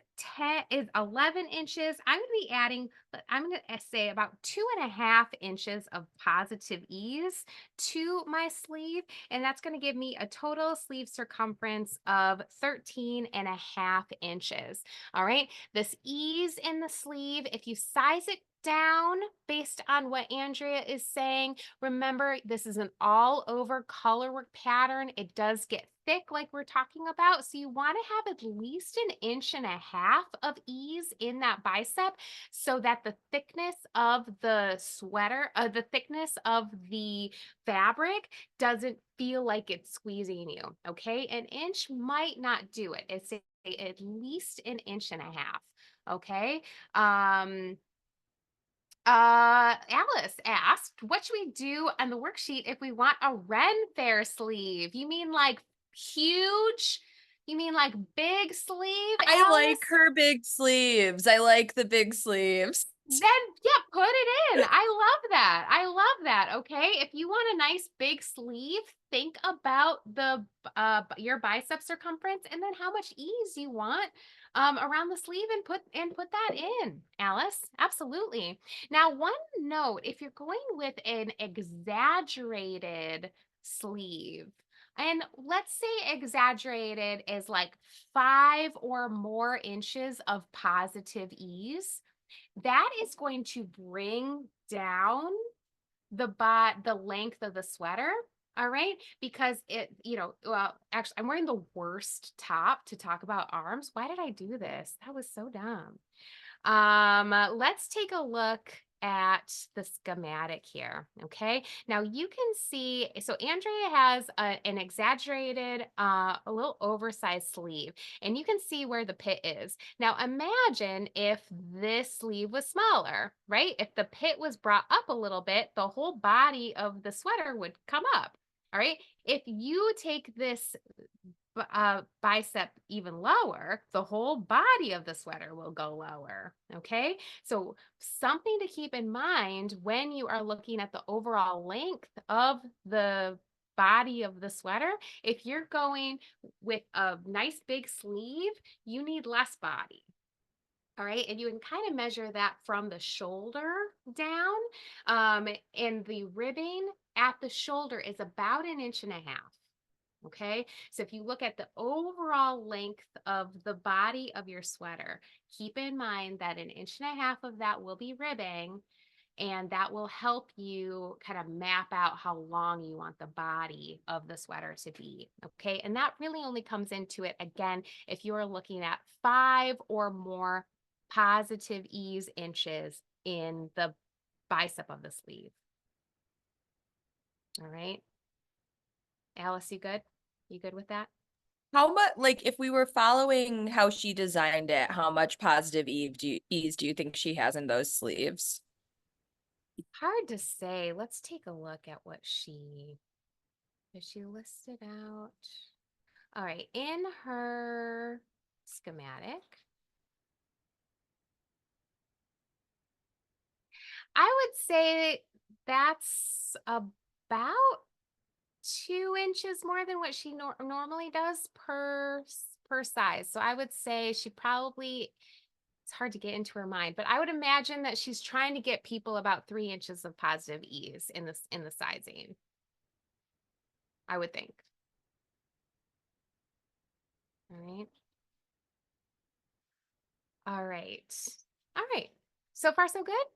11 inches. I'm going to be adding, I'm going to say about 2.5 inches of positive ease to my sleeve. And that's going to give me a total sleeve circumference of 13.5 inches. All right. This ease in the sleeve, if you size it down based on what Andrea is saying, remember, this is an all over colorwork pattern. It does get thick like we're talking about. So you want to have at least 1.5 inches of ease in that bicep so that the thickness of the sweater, the thickness of the fabric doesn't feel like it's squeezing you. Okay. 1 inch might not do it. It's at least 1.5 inches. Okay. Alice asked, what should we do on the worksheet if we want a Ren Fair sleeve? You mean like huge? You mean like big sleeve? I like her big sleeves. I like the big sleeves. Then, yeah, put it in. I love that. I love that. Okay. If you want a nice big sleeve, think about the your bicep circumference and then how much ease you want around the sleeve and put that in, Alice. Absolutely. Now, one note, if you're going with an exaggerated sleeve, and let's say exaggerated is like 5 or more inches of positive ease, that is going to bring down the length of the sweater. All right. Because well, actually, I'm wearing the worst top to talk about arms. Why did I do this? That was so dumb. Let's take a look at the schematic here. Okay. Now you can see, so Andrea has an exaggerated, a little oversized sleeve, and you can see where the pit is. Now imagine if this sleeve was smaller, right? If the pit was brought up a little bit, the whole body of the sweater would come up. All right. If you take this bicep even lower, the whole body of the sweater will go lower. Okay. So something to keep in mind when you are looking at the overall length of the body of the sweater, if you're going with a nice big sleeve, you need less body. All right. And you can kind of measure that from the shoulder down. And the ribbing at the shoulder is about 1.5 inches. Okay. So if you look at the overall length of the body of your sweater, keep in mind that 1.5 inches of that will be ribbing, and that will help you kind of map out how long you want the body of the sweater to be. Okay. And that really only comes into it again if you are looking at 5 or more positive ease inches in the bicep of the sleeve. All right. Alice, you good? You good with that? How much, like, if we were following how she designed it, how much positive ease do you think she has in those sleeves? Hard to say. Let's take a look at what she listed out. All right, in her schematic, I would say that's about 2 inches more than what she normally does per size. So I would say she probably, it's hard to get into her mind, but I would imagine that she's trying to get people about 3 inches of positive ease in the sizing. I would think. All right. All right. All right. So far, so good?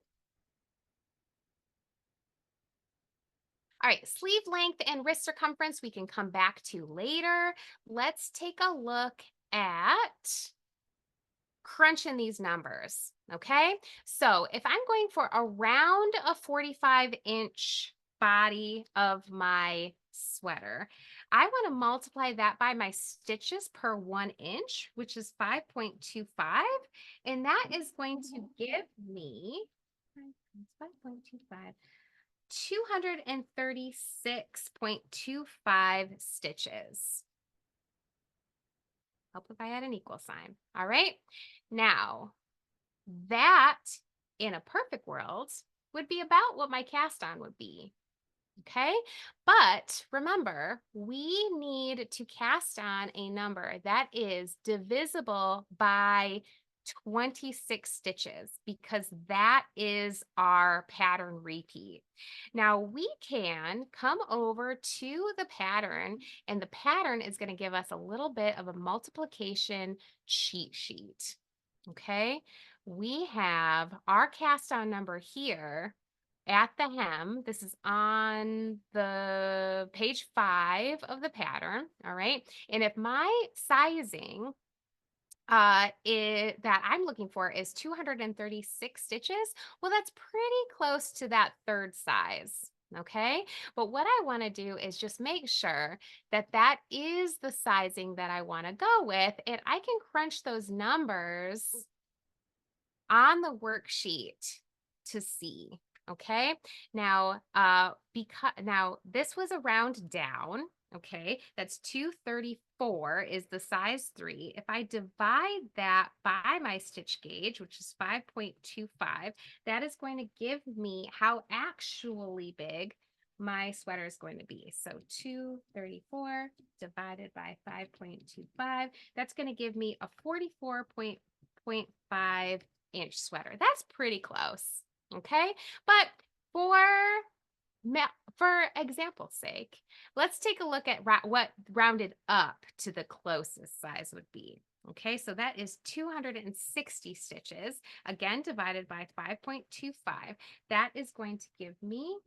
All right, sleeve length and wrist circumference we can come back to later. Let's take a look at crunching these numbers, okay? So if I'm going for around a 45-inch body of my sweater, I want to multiply that by my stitches per 1 inch, which is 5.25, and that is going to give me 5.25. 236.25 stitches. Help if I had an equal sign. All right. Now, that in a perfect world would be about what my cast on would be. Okay. But remember, we need to cast on a number that is divisible by 26 stitches because that is our pattern repeat. Now we can come over to the pattern, and the pattern is going to give us a little bit of a multiplication cheat sheet. Okay, we have our cast on number here at the hem. This is on the page 5 of the pattern. All right, and if my sizing that I'm looking for is 236 stitches, well, that's pretty close to that third size. Okay, but what I want to do is just make sure that that is the sizing that I want to go with, and I can crunch those numbers on the worksheet to see. Okay, now now this was a round down. Okay, that's 234 is the size 3. If I divide that by my stitch gauge, which is 5.25, that is going to give me how actually big my sweater is going to be. So 234 divided by 5.25, that's going to give me a 44.5 inch sweater. That's pretty close. Okay, but for example's sake, let's take a look at what rounded up to the closest size would be. Okay, so that is 260 stitches, again, divided by 5.25. That is going to give me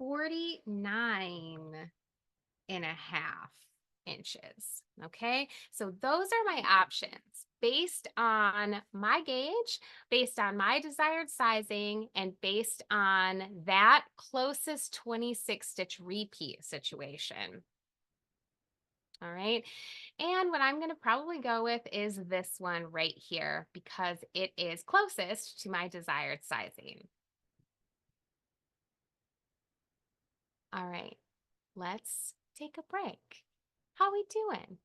49.5 inches. Okay, so those are my options based on my gauge, based on my desired sizing, and based on that closest 26 stitch repeat situation. All right, and what I'm going to probably go with is this one right here because it is closest to my desired sizing. All right, let's take a break. How we doing?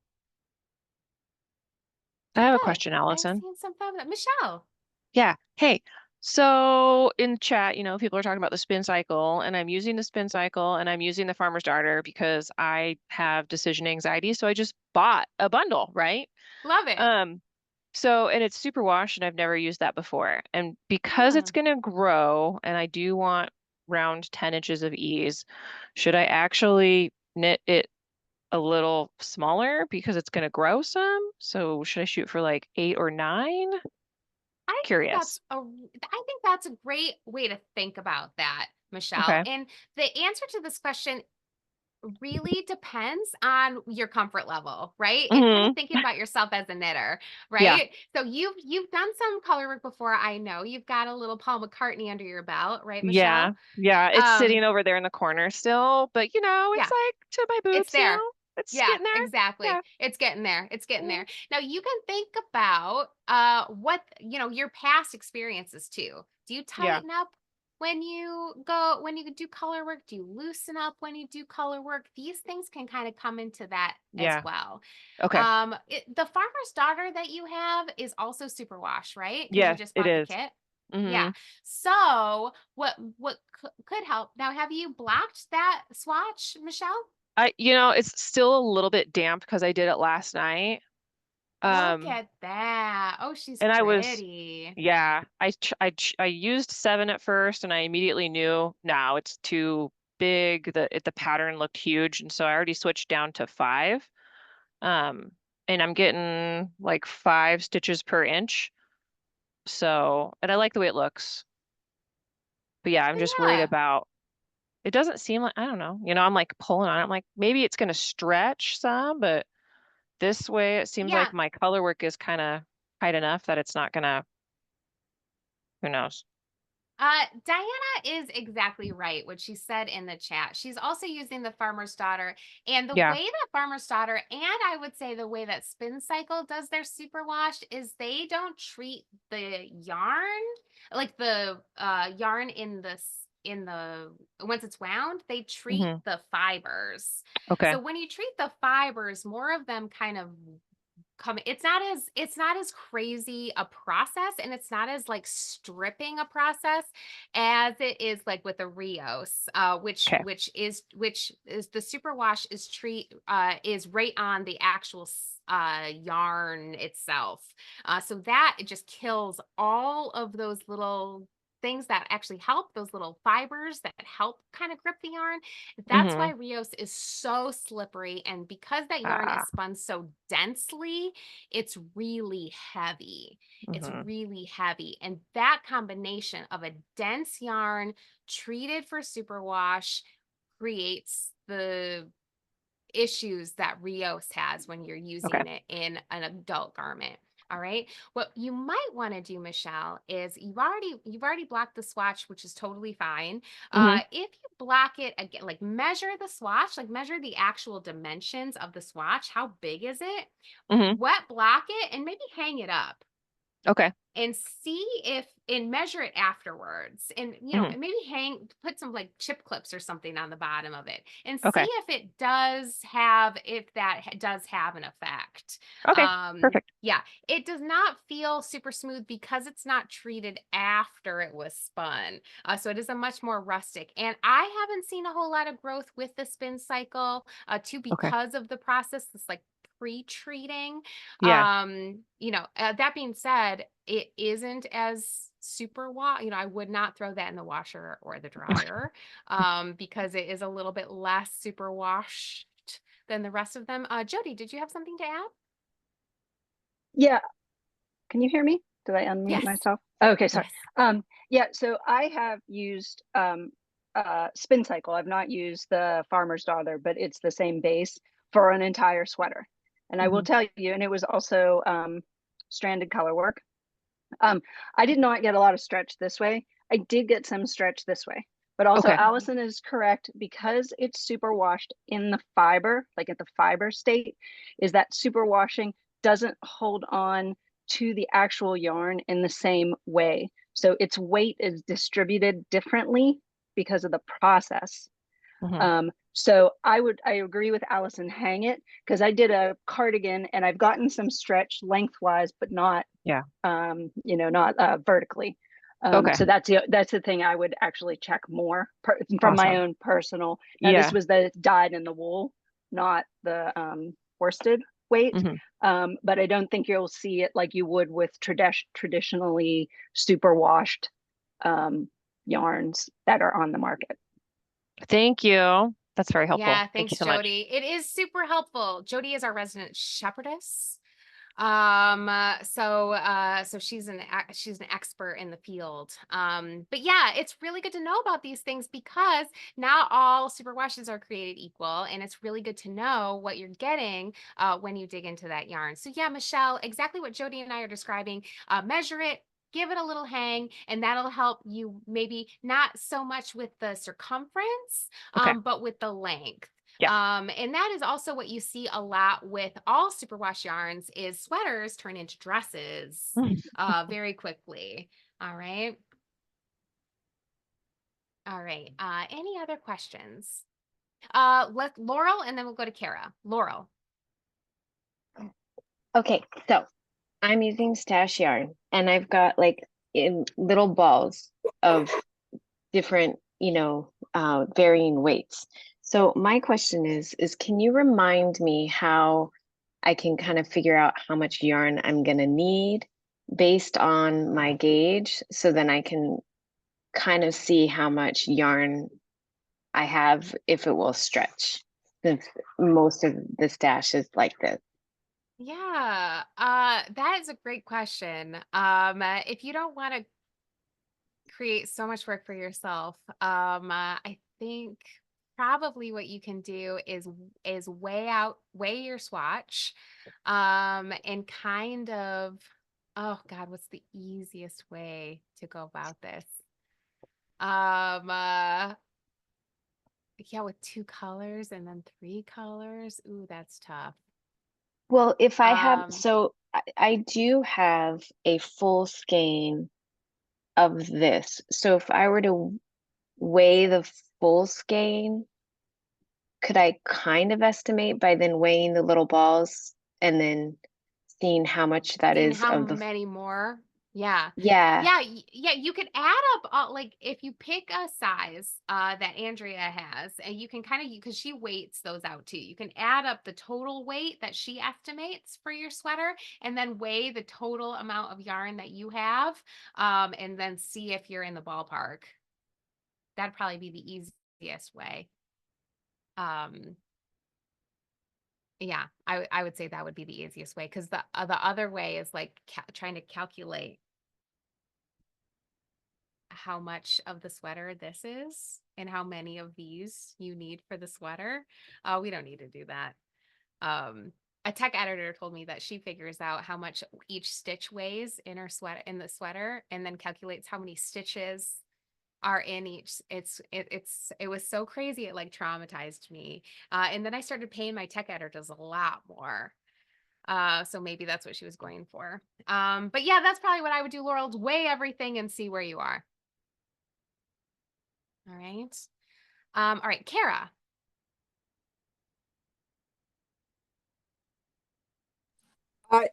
I have a Good. question, I'm Allison. seeing some thumbs up. Michelle. Yeah. Hey, so in chat, people are talking about the spin cycle, and I'm using the spin cycle and I'm using the farmer's daughter because I have decision anxiety. So I just bought a bundle, right? Love it. And it's super wash and I've never used that before. And because it's going to grow and I do want round 10 inches of ease, should I actually knit it a little smaller because it's going to grow some? So should I shoot for like 8 or 9? Curious. I think that's a great way to think about that, Michelle. Okay. And the answer to this question really depends on your comfort level, right? And kind of thinking about yourself as a knitter, Yeah. right? So you've done some color work before. I know you've got a little Paul McCartney under your belt, right, Yeah. Michelle? Yeah. It's sitting over there in the corner still, but it's Yeah. like to my It's boots there. now. It's Yeah, getting there. exactly. Yeah. It's getting there. It's getting there. Now you can think about what, your past experiences too. Do you Yeah. tighten up when you do color work? Do you loosen up when you do color work? These things can kind of come into that Yeah. as well. Okay. The farmer's daughter that you have is also superwash, right? Because you Yes, just it bought the is. kit. Mhm. Yeah. So what could help? Now, have you blocked that swatch, Michelle? It's still a little bit damp because I did it last night. Look at that. Oh, she's And pretty. yeah, I used 7 at first and I immediately knew, no, it's too big. The pattern looked huge. And so I already switched down to 5. And I'm getting like 5 stitches per inch. And I like the way it looks. But yeah, I'm just worried Yeah. about, it doesn't seem like, I don't know, I'm like pulling on it. I'm like, maybe it's going to stretch some, but this way it seems Yeah. like my color work is kind of tight enough that it's not gonna, who knows? Diana is exactly right what she said in the chat. She's also using the farmer's daughter, and the Yeah. way that farmer's daughter, and I would say the way that Spin Cycle does their superwash is they don't treat the yarn like the yarn in the once it's wound, they treat Mhm. the fibers. Okay. So when you treat the fibers, more of them kind of come, it's not as crazy a process, and it's not as like stripping a process as it is like with the Rios, which Okay. is the superwash is right on the actual yarn itself. So that it just kills all of those little things that actually help, those little fibers that help kind of grip the yarn. That's why Mhm. Rios is so slippery, and because that yarn Ah. is spun so densely, it's really heavy. It's Mhm. really heavy, and that combination of a dense yarn treated for superwash creates the issues that Rios has when you're using Okay. it in an adult garment. All right. What you might want to do, Michelle, is you've already blocked the swatch, which is totally fine. Mhm. If you block it again, like measure the swatch, like measure the actual dimensions of the swatch. How big is it? Mhm. Wet block it and maybe hang it up Okay. and see if and measure it afterwards, and Mhm. maybe put some like chip clips or something on the bottom of it and see Okay. if that does have an effect. Okay. Perfect. Yeah, it does not feel super smooth because it's not treated after it was spun, so it is a much more rustic, and I haven't seen a whole lot of growth with the Spin Cycle too, Okay. because of the process, this like pre-treating. Yeah. That being said, it isn't as super I would not throw that in the washer or the dryer, because it is a little bit less super washed than the rest of them. Jody, did you have something to add? Yeah. Can you hear me? Did I unmute Yes. myself? Okay, sorry. Yes. Yeah, so I have used Spin Cycle. I've not used the Farmer's Daughter, but it's the same base for an entire sweater. And I will tell you, and it was also stranded color work. I did not get a lot of stretch this way. I did get some stretch this way. But also Okay. Allison is correct, because it's super washed in the fiber, like at the fiber state, is that super washing doesn't hold on to the actual yarn in the same way. So its weight is distributed differently because of the process. Mhm. So I agree with Allison, hang it, because I did a cardigan and I've gotten some stretch lengthwise, but not, Yeah. not vertically. Okay. So that's the thing I would actually check more from my Awesome. own personal. Now this Yeah. was the dyed in the wool, not the worsted weight. Mhm. But I don't think you'll see it like you would with traditionally super washed yarns that are on the market. Thank you. That's very helpful. Yeah, Thank you thanks, so much. Jody. It is super helpful. Jody is our resident shepherdess. So she's an expert in the field. But yeah, it's really good to know about these things because not all superwashes are created equal, and it's really good to know what you're getting when you dig into that yarn. So yeah, Michelle, exactly what Jody and I are describing. Measure it, give it a little hang, and that'll help you maybe not so much with the circumference, Okay. but with the length. Yeah. And that is also what you see a lot with all superwash yarns is sweaters turn into dresses very quickly. All right. All right. Any other questions? Let Laurel, and then we'll go to Kara. Laurel. Okay, so I'm using stash yarn and I've got like in little balls of different, varying weights. So my question is can you remind me how I can kind of figure out how much yarn I'm gonna need based on my gauge, so then I can kind of see how much yarn I have if it will stretch, since most of the stash is like this. Yeah, that is a great question. If you don't want to create so much work for yourself, I think probably what you can do is weigh your swatch, and kind of, oh God, what's the easiest way to go about this? Um, uh, yeah, with 2 colors and then 3 colors. Ooh, that's tough. Well, if I have, Um, so I do have a full skein of this. So if I were to weigh the full skein, could I kind of estimate by then weighing the little balls and then seeing how much that seeing is how of the, many more. Yeah. yeah, Yeah, you could add up like if you pick a size that Andrea has, and you can kind of, because she weights those out too. You can add up the total weight that she estimates for your sweater and then weigh the total amount of yarn that you have, and then see if you're in the ballpark. That'd probably be the easiest way. Yeah, I would say that would be the easiest way, because the other way is like trying to calculate how much of the sweater this is and how many of these you need for the sweater. We don't need to do that. A tech editor told me that she figures out how much each stitch weighs in the sweater, and then calculates how many stitches are in each. It was so crazy, it like traumatized me. And then I started paying my tech editors a lot more. So maybe that's what she was going for. But yeah, that's probably what I would do, Laurel. Weigh everything and see where you are. All right. All right, Kara.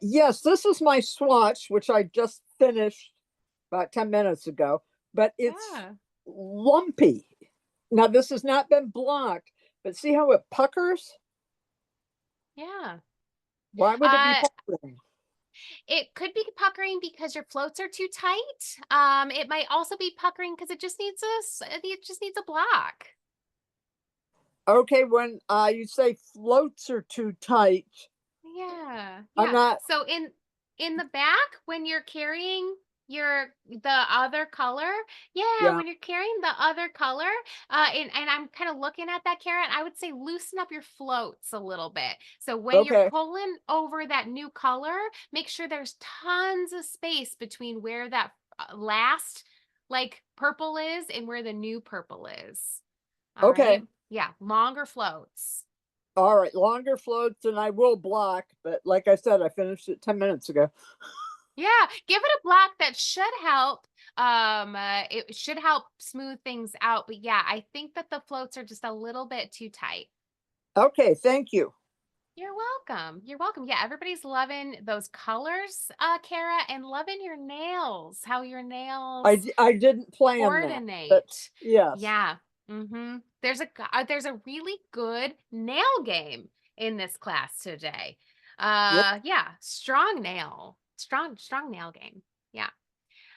Yes, this is my swatch, which I just finished about 10 minutes ago, but it's Yeah. lumpy. Now, this has not been blocked, but see how it puckers? Yeah. Why would it be puckering? It could be puckering because your floats are too tight. It might also be puckering because it just needs a block. Okay, when you say floats are too tight, Yeah. I'm not. So in the back, when you're carrying the other color, Yeah. when you're carrying the other color, and I'm kind of looking at that, Karen, I would say loosen up your floats a little bit. So when you're Okay. pulling over that new color, make sure there's tons of space between where that last like purple is and where the new purple is. All Okay. right. Yeah, longer floats. All right, longer floats than I will block, but like I said, I finished it 10 minutes ago. Yeah, give it a block. That should help. It should help smooth things out. But yeah, I think that the floats are just a little bit too tight. Okay, thank you. You're welcome. You're welcome. Yeah, everybody's loving those colors, Kara, and loving your nails. How your nails I didn't plan that, coordinate. but yes. Yeah. There's a really good nail game in this class today. Yeah, strong nail game. Yeah.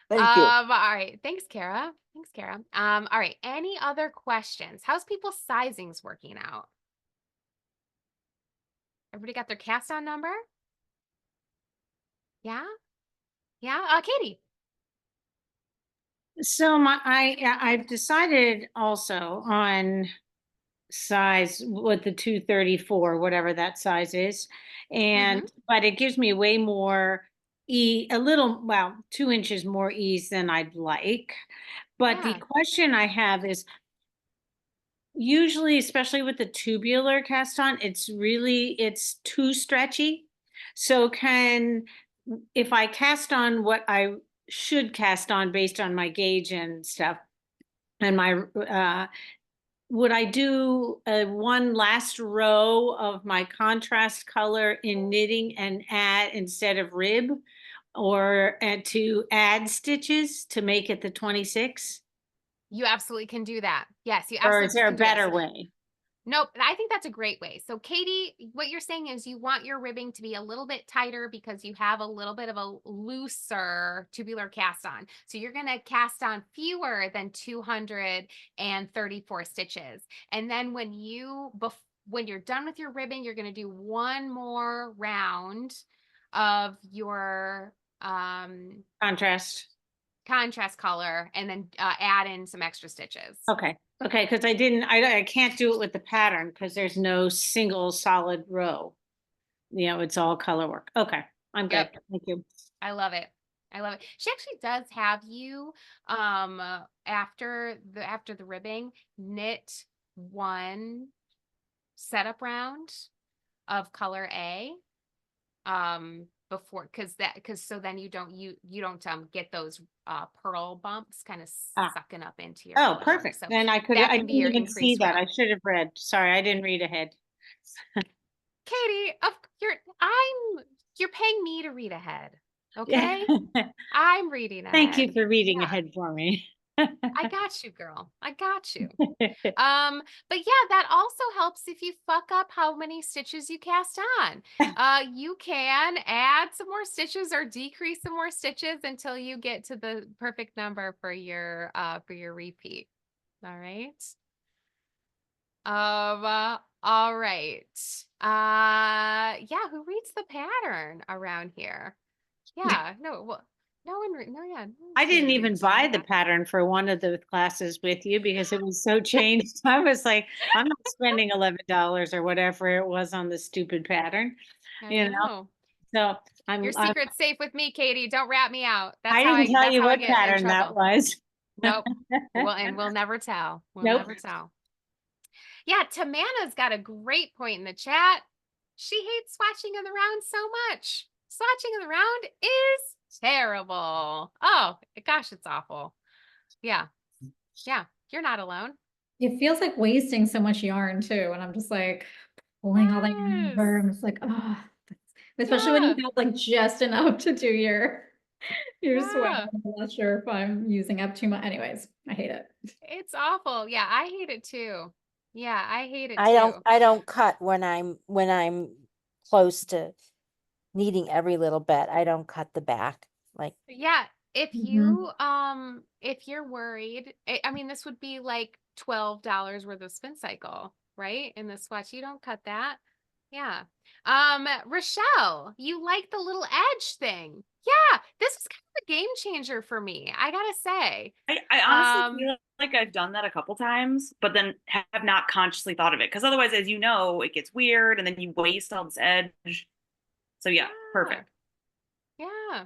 Thank you. All right. Thanks, Kara. Thanks, Kara. All right. Any other questions? How's people's sizings working out? Everybody got their cast on number? Yeah? Yeah? Katie. So I've decided also on size with the 234, whatever that size is. And but it gives me way more a little, well, 2 inches more ease than I'd like. But the Yeah. question I have is usually, especially with the tubular cast on, it's too stretchy. So if I cast on what I should cast on based on my gauge and stuff, and my would I do one last row of my contrast color in knitting and add instead of rib, or to add stitches to make it the 26? You absolutely can do that. Yes, you Or absolutely is there a can do that. better way? Nope, I think that's a great way. So Katie, what you're saying is you want your ribbing to be a little bit tighter because you have a little bit of a looser tubular cast on. So you're going to cast on fewer than 234 stitches. And then when you're done with your ribbing, you're going to do one more round of your Contrast color and then add in some extra stitches. Okay, because I can't do it with the pattern because there's no single solid row. It's all color work. Okay, I'm good. Yep. Thank you. I love it. I love it. She actually does have you after the ribbing knit one setup round of color A before, because so then you don't get those pearl bumps kind of sucking up into your Oh, color work. perfect. So Then I that can didn't be your even see increased that. round. I should have read. Sorry, I didn't read ahead. Katie, you're paying me to read ahead. Okay? Yeah. I'm reading ahead. Thank you for reading ahead for me. I got you, girl. I got you. But yeah, that also helps if you fuck up how many stitches you cast on. You can add some more stitches or decrease some more stitches until you get to the perfect number for your repeat. All right. All right. Yeah, who reads the pattern around here? Yeah, no, well, no one, no, yeah. I didn't even buy the pattern for one of the classes with you because it was so changed. I was like, I'm not spending $11 or whatever it was on the stupid pattern. I know. So Your secret's safe with me, Katie. Don't rat me out. I didn't tell you what pattern that was. Nope. We'll never tell. We'll Nope. never tell. Yeah, Tamana's got a great point in the chat. She hates swatching of the round so much. Swatching of the round is terrible. Oh, gosh, it's awful. Yeah. Yeah, you're not alone. It feels like wasting so much yarn too. And I'm just like pulling all that yarn over. I'm just like, oh, especially when you have like just enough to do your sweat. I'm not sure if I'm using up too much. Anyways, I hate it. It's awful. Yeah, I hate it too. Yeah, I hate it too. I don't cut when I'm close to needing every little bit. I don't cut the back. Like, yeah, if you're worried, I mean, this would be like $12 worth of spin cycle, right? In the swatch, you don't cut that. Yeah. Rochelle, you like the little edge thing. Yeah, this was kind of a game changer for me, I gotta say. I honestly feel like I've done that a couple times, but then have not consciously thought of it. Because otherwise, as you know, it gets weird and then you waste all this edge. So yeah, perfect. Yeah.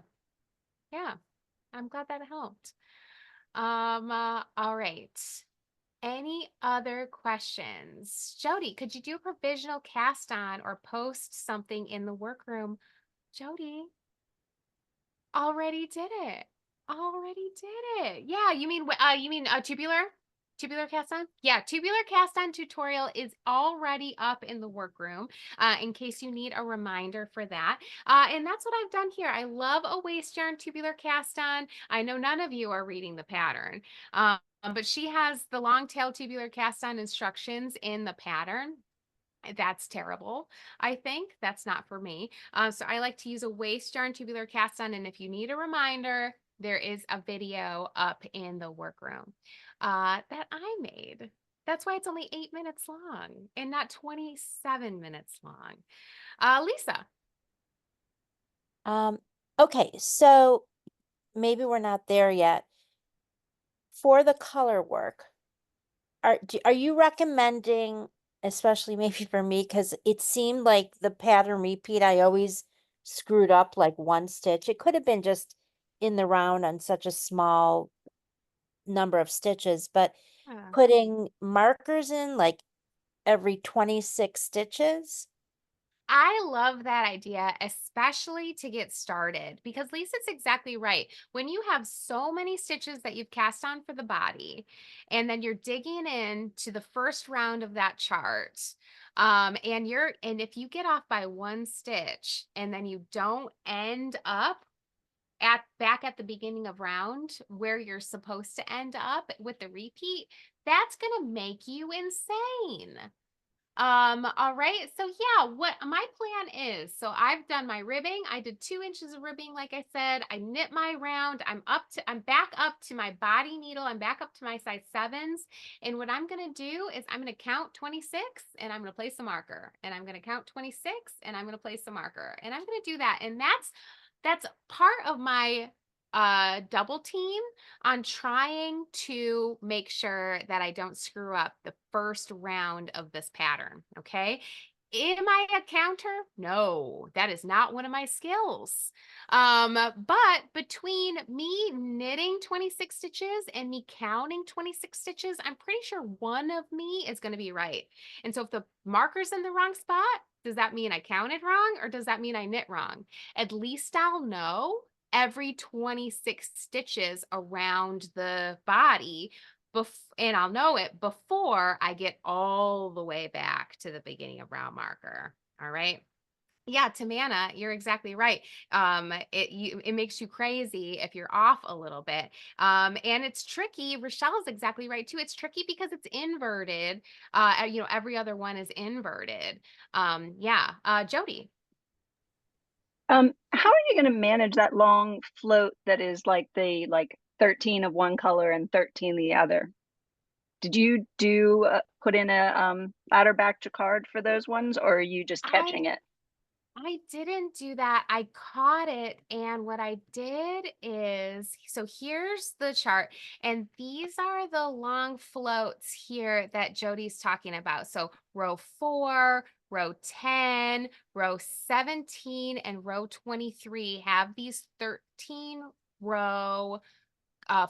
Yeah. I'm glad that helped. All right. Any other questions? Jody, could you do a provisional cast on or post something in the workroom? Jody. Already did it. Already did it. Yeah, you mean tubular cast on? Yeah, tubular cast on tutorial is already up in the workroom, in case you need a reminder for that. And that's what I've done here. I love a waste yarn tubular cast on. I know none of you are reading the pattern, but she has the long tail tubular cast on instructions in the pattern. That's terrible. I think that's not for me. So I like to use a waste yarn tubular cast on. And if you need a reminder, there is a video up in the workroom that I made. That's why it's only 8 minutes long and not 27 minutes long. Lisa. Okay, so maybe we're not there yet. For the color work, are you recommending, especially maybe for me, because it seemed like the pattern repeat, I always screwed up like one stitch. It could have been just in the round on such a small number of stitches, but putting markers in like every 26 stitches. I love that idea, especially to get started, because Lisa's exactly right. When you have so many stitches that you've cast on for the body, and then you're digging in to the first round of that chart, and if you get off by one stitch and then you don't end up back at the beginning of round where you're supposed to end up with the repeat, that's gonna make you insane. All right. So yeah, what my plan is, so I've done my ribbing. I did 2 inches of ribbing. Like I said, I knit my round. I'm back up to my body needle. I'm back up to my size 7s. And what I'm going to do is I'm going to count 26 and I'm going to place a marker, and I'm going to count 26 and I'm going to place a marker, and I'm going to do that. And that's part of my double team on trying to make sure that I don't screw up the first round of this pattern. Okay. Am I a counter? No, that is not one of my skills. But between me knitting 26 stitches and me counting 26 stitches, I'm pretty sure one of me is going to be right. And so if the marker's in the wrong spot, does that mean I counted wrong, or does that mean I knit wrong? At least I'll know every 26 stitches around the body, and I'll know it before I get all the way back to the beginning of round marker. All right. Yeah, Tamana, you're exactly right. It makes you crazy if you're off a little bit. And it's tricky. Rochelle's exactly right too. It's tricky because it's inverted. Every other one is inverted. Jody. How are you going to manage that long float that is like 13 of one color and 13 the other? Did you put in a ladder back jacquard for those ones, or are you just catching it? I didn't do that. I caught it. And what I did is, so here's the chart. And these are the long floats here that Jody's talking about. So row 4, row 10, row 17, and row 23 have these 13 row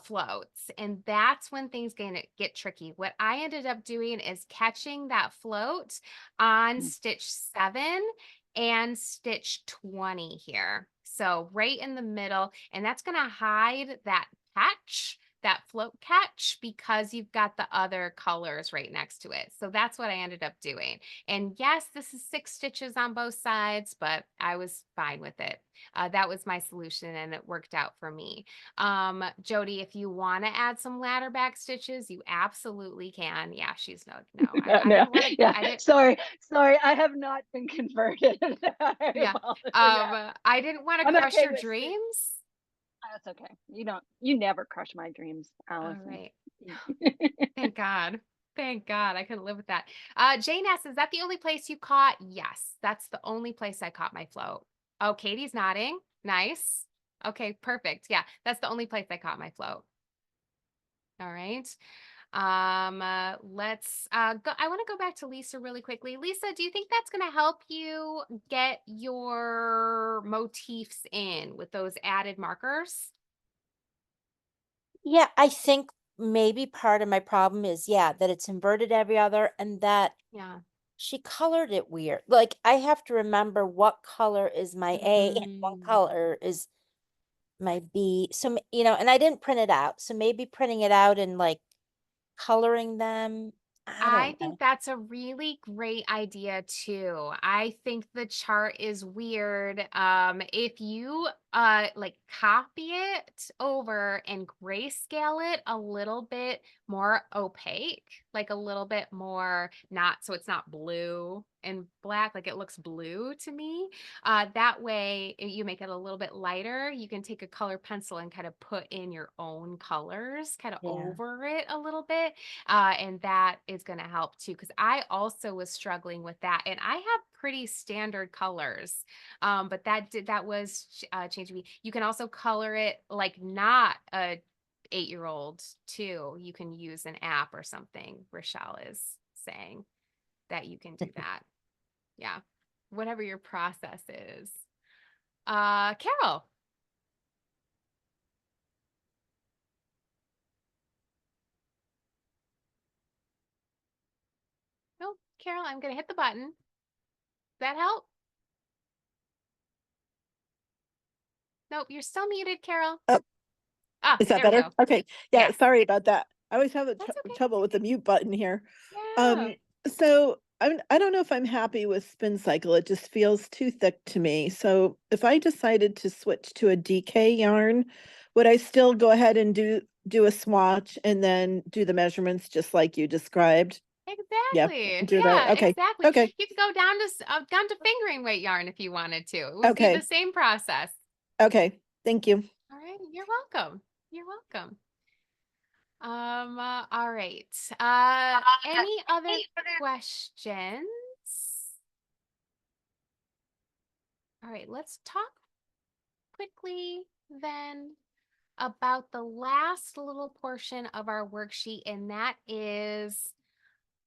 floats, and that's when things get tricky. What I ended up doing is catching that float on stitch 7 and stitch 20 here. So right in the middle, and that's going to hide that catch, that float catch, because you've got the other colors right next to it. So that's what I ended up doing. And yes, this is 6 stitches on both sides, but I was fine with it. That was my solution, and it worked out for me. Jody, if you want to add some ladder back stitches, you absolutely can. Yeah, she's no. Sorry, I have not been converted. I didn't want to crush your dreams. That's okay. You never crush my dreams, Allison. All right. Thank God. Thank God. I couldn't live with that. Jane S., is that the only place you caught? Yes, that's the only place I caught my float. Oh, Katie's nodding. Nice. Okay, perfect. Yeah, that's the only place I caught my float. All right. Let's go. I want to go back to Lisa really quickly. Lisa, do you think that's going to help you get your motifs in with those added markers? Yeah, I think maybe part of my problem is, that it's inverted every other, and that she colored it weird. Like, I have to remember what color is my A and what color is so, you know, and I didn't print it out. So maybe printing it out and like coloring them. I I don't know. think that's a really great idea too. I think the chart is weird. If you like copy it over and grayscale it a little bit more opaque, like a little bit more not so it's not blue and black, like it looks blue to me. That way you make it a little bit lighter. You can take a color pencil and kind of put in your own colors kind of Yeah. over it a little bit. And that is going to help too, because I also was struggling with that, and I have pretty standard colors, but that was changing me. You can also color it like not a 8-year-old too. You can use an app or something. Rochelle is saying that you can do that. Yeah, whatever your process is. Carol. No, Carol, I'm going to hit the button. Does that help? Nope, you're still muted, Carol. Ah, Is that there we better? go. Okay. Yeah, Yeah. sorry about that. I always have That's okay. trouble with the mute button here. Yeah. So I don't know if I'm happy with Spin Cycle. It just feels too thick to me. So if I decided to switch to a DK yarn, would I still go ahead and do a swatch and then do the measurements just like you described? Exactly. Do that. Yeah, Okay. exactly. Okay. You could go down to fingering weight yarn if you wanted to. It would be Okay. the same process. Okay. Thank you. All right. You're welcome. You're welcome. All right. Any other questions? All right, let's talk quickly then about the last little portion of our worksheet, and that is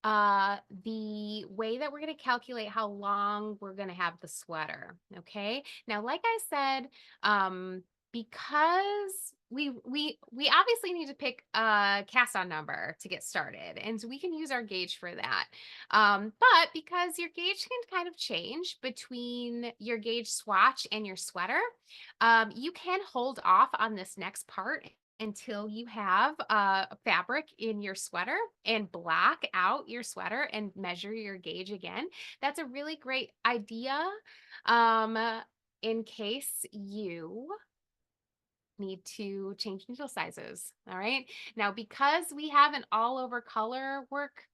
the way that we're going to calculate how long we're going to have the sweater. Okay. Now, like I said, because we obviously need to pick a cast on number to get started, and so we can use our gauge for that. But because your gauge can kind of change between your gauge swatch and your sweater, you can hold off on this next part until you have fabric in your sweater and block out your sweater and measure your gauge again. That's a really great idea in case you need to change needle sizes. All right. Now, because we have an all over color work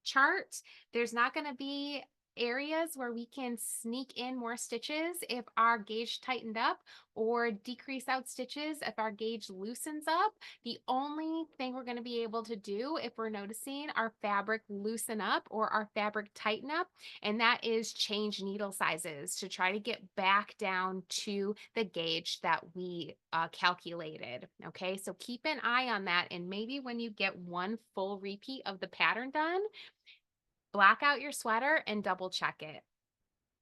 chart, there's not going to be areas where we can sneak in more stitches if our gauge tightened up, or decrease out stitches if our gauge loosens up. The only thing we're going to be able to do if we're noticing our fabric loosen up or our fabric tighten up, and that is change needle sizes to try to get back down to the gauge that we calculated. Okay, so keep an eye on that, and maybe when you get one full repeat of the pattern done, block out your sweater and double check it.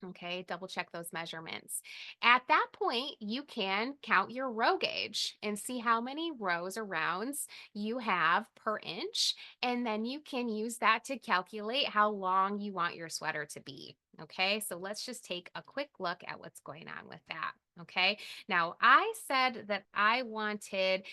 Okay, double check those measurements. At that point, you can count your row gauge and see how many rows or rounds you have per inch, and then you can use that to calculate how long you want your sweater to be. Okay, so let's just take a quick look at what's going on with that. Okay, now I said that I wanted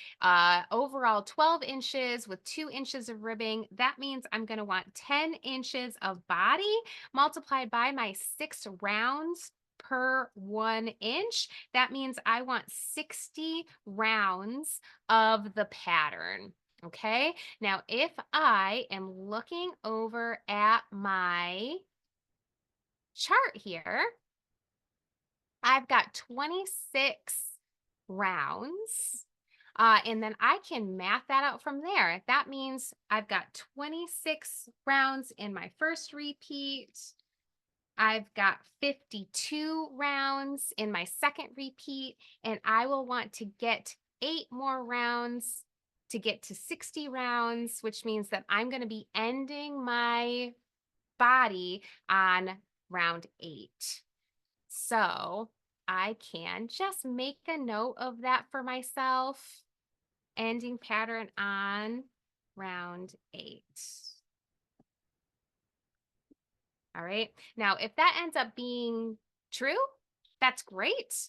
overall 12 inches with 2 inches of ribbing. That means I'm going to want 10 inches of body multiplied by my 6 rounds per 1 inch. That means I want 60 rounds of the pattern. Okay, now if I am looking over at my chart here, I've got 26 rounds. And then I can math that out from there. That means I've got 26 rounds in my first repeat. I've got 52 rounds in my second repeat, and I will want to get 8 more rounds to get to 60 rounds, which means that I'm going to be ending my body on round 8. So I can just make a note of that for myself. Ending pattern on round 8. All right. Now, if that ends up being true, that's great.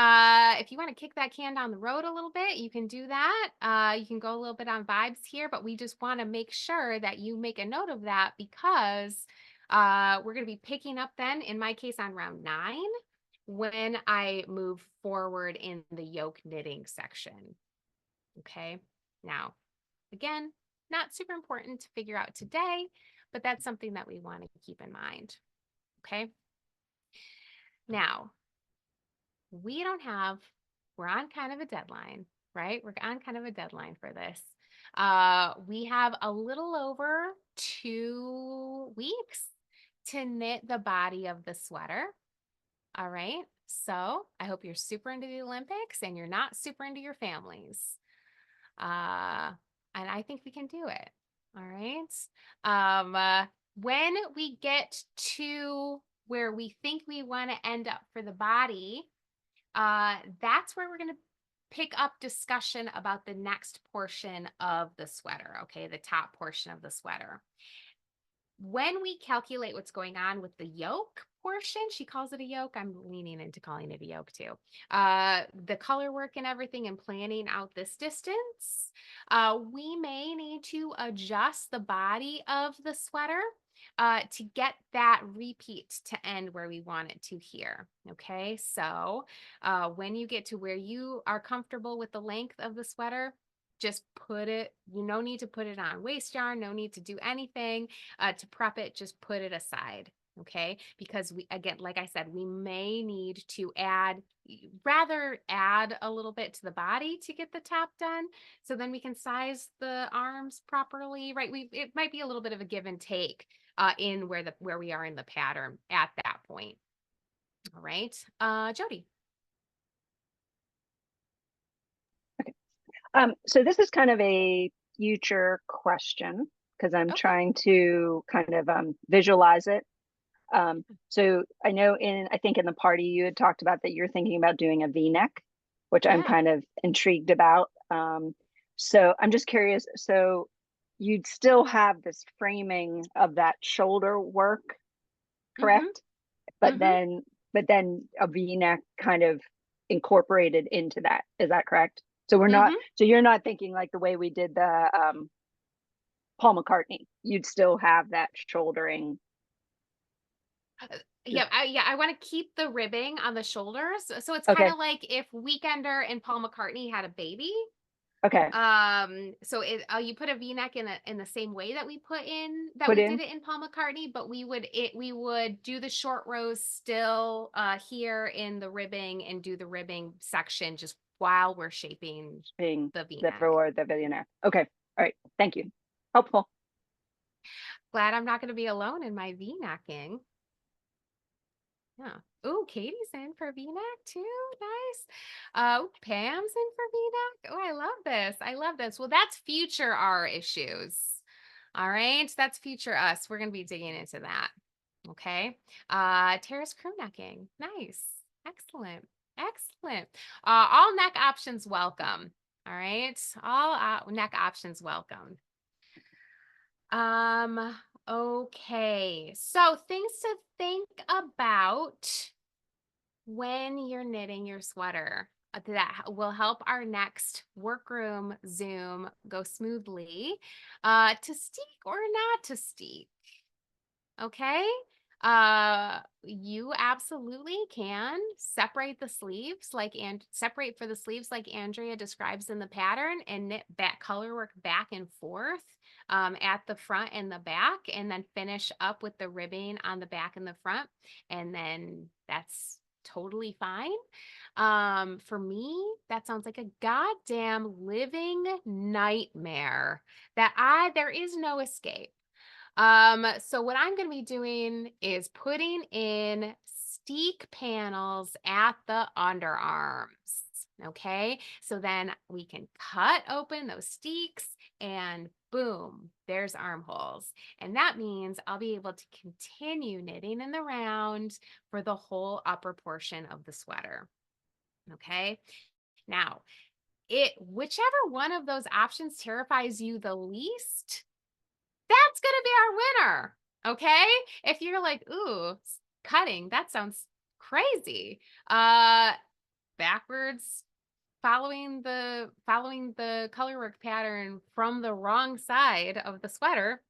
If you want to kick that can down the road a little bit, you can do that. You can go a little bit on vibes here, but we just want to make sure that you make a note of that because we're going to be picking up then, in my case, on round 9 when I move forward in the yoke knitting section. Okay. Now, again, not super important to figure out today, but that's something that we want to keep in mind. Okay. Now, we're on kind of a deadline, right? We're on kind of a deadline for this. We have a little over 2 weeks to knit the body of the sweater. All right. So I hope you're super into the Olympics and you're not super into your families. And I think we can do it. All right. When we get to where we think we want to end up for the body, that's where we're going to pick up discussion about the next portion of the sweater. Okay. The top portion of the sweater. When we calculate what's going on with the yoke portion, she calls it a yoke. I'm leaning into calling it a yoke too. The color work and everything and planning out this distance, we may need to adjust the body of the sweater to get that repeat to end where we want it to here. Okay, so when you get to where you are comfortable with the length of the sweater, just put it, no need to put it on waste yarn, no need to do anything to prep it, just put it aside. Okay, because we, again, like I said, we may need to add a little bit to the body to get the top done. So then we can size the arms properly, right? It might be a little bit of a give and take in where we are in the pattern at that point. All right, Jody. So this is kind of a future question because I'm trying to kind of visualize it. So I know I think in the party you had talked about that you're thinking about doing a V-neck, which I'm kind of intrigued about. So I'm just curious. So you'd still have this framing of that shoulder work, correct? But then a V-neck kind of incorporated into that. Is that correct? So we're not, so you're not thinking like the way we did the Paul McCartney. You'd still have that shouldering. Yeah, I want to keep the ribbing on the shoulders. So it's kind of like if Weekender and Paul McCartney had a baby. Okay. So you put a V-neck in the same way that we did it in Paul McCartney, but we would do the short rows still here in the ribbing and do the ribbing section just while we're shaping the V-neck. The V-neck. Okay. All right. Thank you. Helpful. Glad I'm not going to be alone in my V-necking. Yeah. Oh, Katie's in for V-neck too. Nice. Oh, Pam's in for V-neck. Oh, I love this. I love this. Well, that's future our issues. All right. That's future us. We're going to be digging into that. Okay. Terrace crew necking. Nice. Excellent. Excellent. All neck options welcome. All right. All neck options welcome. Okay. So things to think about when you're knitting your sweater that will help our next workroom Zoom go smoothly, to steek or not to steek. Okay. You absolutely can separate the sleeves separate for the sleeves like Andrea describes in the pattern and knit back color work back and forth at the front and the back, and then finish up with the ribbing on the back and the front, and then that's totally fine. For me, that sounds like a goddamn living nightmare there is no escape. So what I'm going to be doing is putting in steek panels at the underarms. Okay, so then we can cut open those steeks and boom, there's armholes. And that means I'll be able to continue knitting in the round for the whole upper portion of the sweater. Okay, now whichever one of those options terrifies you the least, that's going to be our winner. Okay. If you're like, ooh, cutting, that sounds crazy. backwards, following the colorwork pattern from the wrong side of the sweater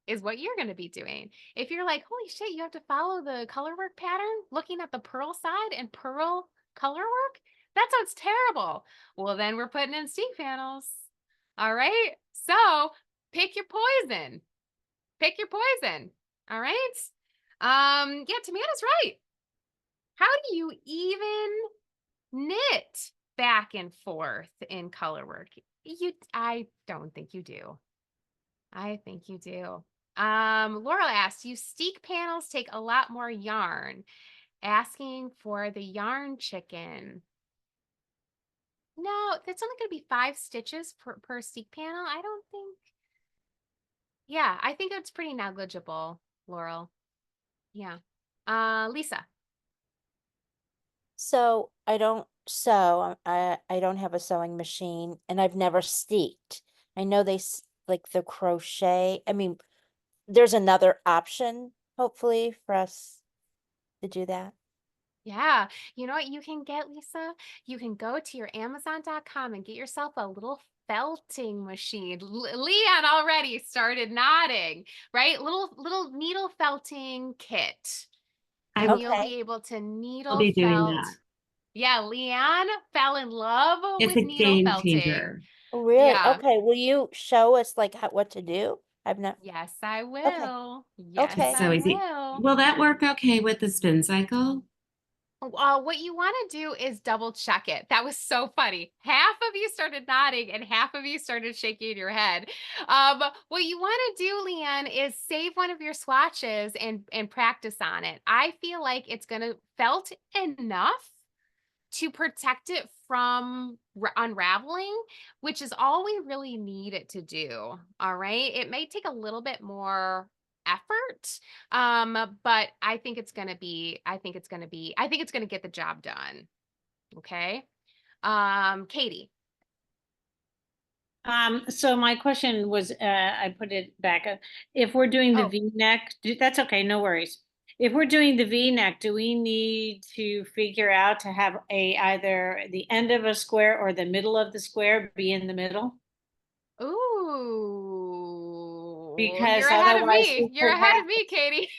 is what you're going to be doing. If you're like, holy shit, you have to follow the colorwork pattern, looking at the purl side and purl colorwork, that sounds terrible. Well, then we're putting in steek panels. All right. So pick your poison. Pick your poison. All right. Yeah, Tomato's right. How do you even knit back and forth in colorwork? I don't think you do. I think you do. Laurel asked, you steek panels take a lot more yarn. Asking for the yarn chicken. No, that's only going to be 5 stitches per steek panel. I don't think. Yeah, I think it's pretty negligible, Laurel. Yeah. Lisa. So I don't sew. I don't have a sewing machine, and I've never steeked. I know like the crochet. I mean, there's another option, hopefully, for us to do that. Yeah. You know what you can get, Lisa? You can go to your Amazon.com and get yourself a little felting machine. Leon already started nodding, right? Little needle felting kit. And you'll be able to needle I'll be doing felt. that. Yeah, Leon fell in love It's with a needle game felting. changer. Oh, really? Yeah. Okay. Will you show us like what to do? I've not. Yes, I will. Yes, Okay. It's so I easy. will. Will that work okay with the spin cycle? What you want to do is double check it. That was so funny. Half of you started nodding and half of you started shaking your head. What you want to do, Leanne, is save one of your swatches and practice on it. I feel like it's going to felt enough to protect it from unraveling, which is all we really need it to do. All right. It may take a little bit more effort. But I think it's going to get the job done. Okay. Katie. So my question was, I put it back. If we're doing the V-neck, that's okay, no worries. If we're doing the V-neck, do we need to figure out to have either the end of a square or the middle of the square be in the middle? Ooh. Because you're ahead of otherwise me. You're ahead of me, Katie.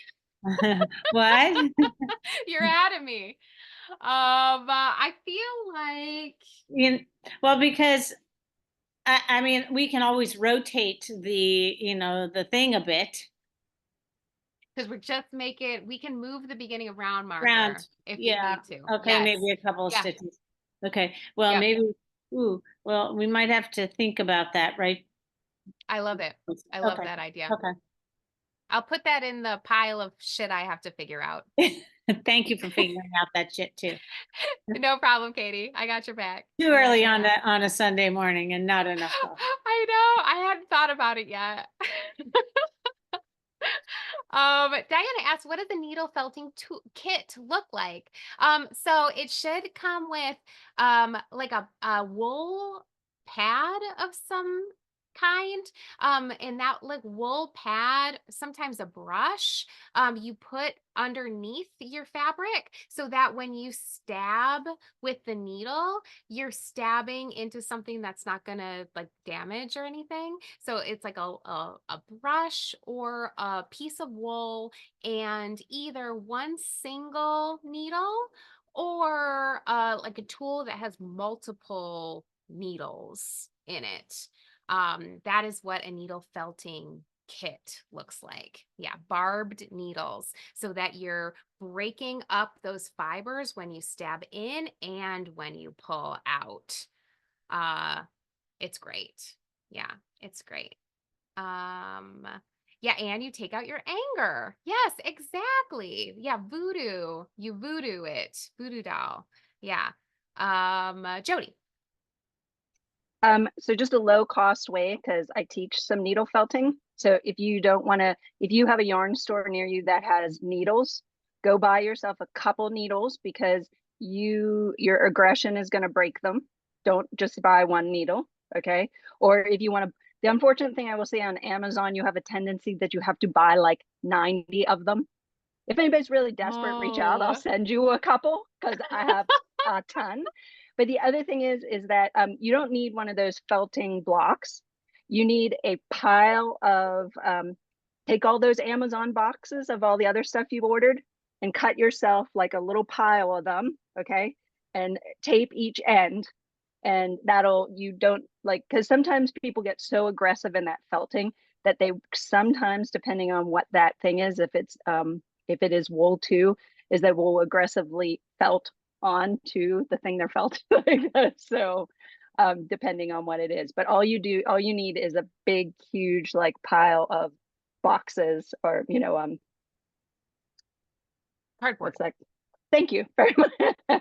What? You're ahead of me. I feel like well, because I mean, we can always rotate the thing a bit. Because we can move the beginning of round marker if we need to. Okay, Yes. maybe a couple of stitches. Okay, well, maybe, well, we might have to think about that, right? I love it. I love that idea. Okay. I'll put that in the pile of shit I have to figure out. Thank you for figuring out that shit too. No problem, Katie. I got your back. Too early on a Sunday morning and not enough coffee. I know. I hadn't thought about it yet. Diana asked, what does the needle felting kit look like? So it should come with like a wool pad of some kind, and that like wool pad, sometimes a brush, you put underneath your fabric so that when you stab with the needle, you're stabbing into something that's not gonna like damage or anything. So it's like a brush or a piece of wool and either one single needle or like a tool that has multiple needles in it. That is what a needle felting kit looks like. Yeah, barbed needles so that you're breaking up those fibers when you stab in and when you pull out. It's great. Yeah, it's great. Yeah, and you take out your anger. Yes, exactly. Yeah, voodoo. You voodoo it. Voodoo doll. Yeah. Jody. So just a low cost way, because I teach some needle felting. So if you have a yarn store near you that has needles, go buy yourself a couple needles because your aggression is going to break them. Don't just buy one needle, okay? Or if you want to, the unfortunate thing I will say on Amazon, you have a tendency that you have to buy like 90 of them. If anybody's really desperate, reach out. I'll send you a couple because I have a ton. But the other thing is that you don't need one of those felting blocks. You need a pile of, take all those Amazon boxes of all the other stuff you've ordered and cut yourself like a little pile of them, okay? And tape each end. And you don't like, because sometimes people get so aggressive in that felting that they sometimes, depending on what that thing is, if it is wool too, is that will aggressively felt onto the thing they're felting. So depending on what it is, but all you need is a big, huge like pile of boxes or, cardboard. What's that? Thank you very much.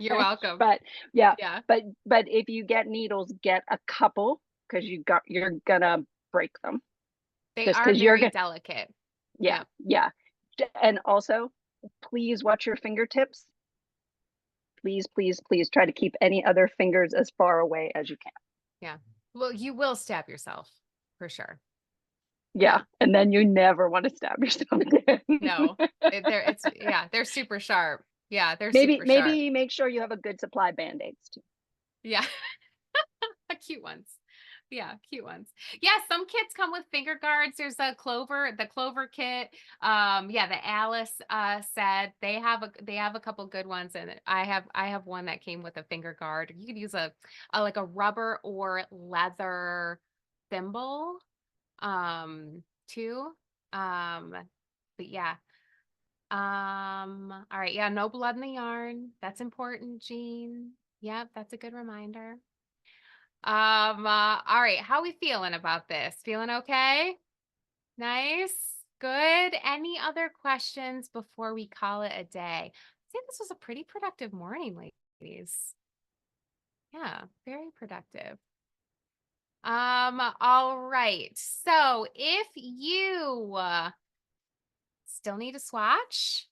You're welcome. But yeah, Yeah. but if you get needles, get a couple because you're gonna break them. They Just are 'cause you're very gonna- delicate. Yeah, yeah. And also, please watch your fingertips. Please, please, please try to keep any other fingers as far away as you can. Yeah. Well, you will stab yourself for sure. Yeah, and then you never want to stab yourself again. No, they're super sharp. Yeah, they're maybe super sharp. make sure you have a good supply of Band-Aids too. Yeah. Cute ones. Yeah, cute ones. Yeah, some kits come with finger guards. There's the Clover kit. Yeah, the Alice said they have a couple good ones, and I have one that came with a finger guard. You could use a like a rubber or leather thimble too. But yeah. All right, yeah, no blood in the yarn. That's important, Jean. Yep, that's a good reminder. All right, how we feeling about this? Feeling okay? Nice. Good. Any other questions before we call it a day? I think this was a pretty productive morning, ladies. Yeah, very productive. All right. So if you still need a swatch,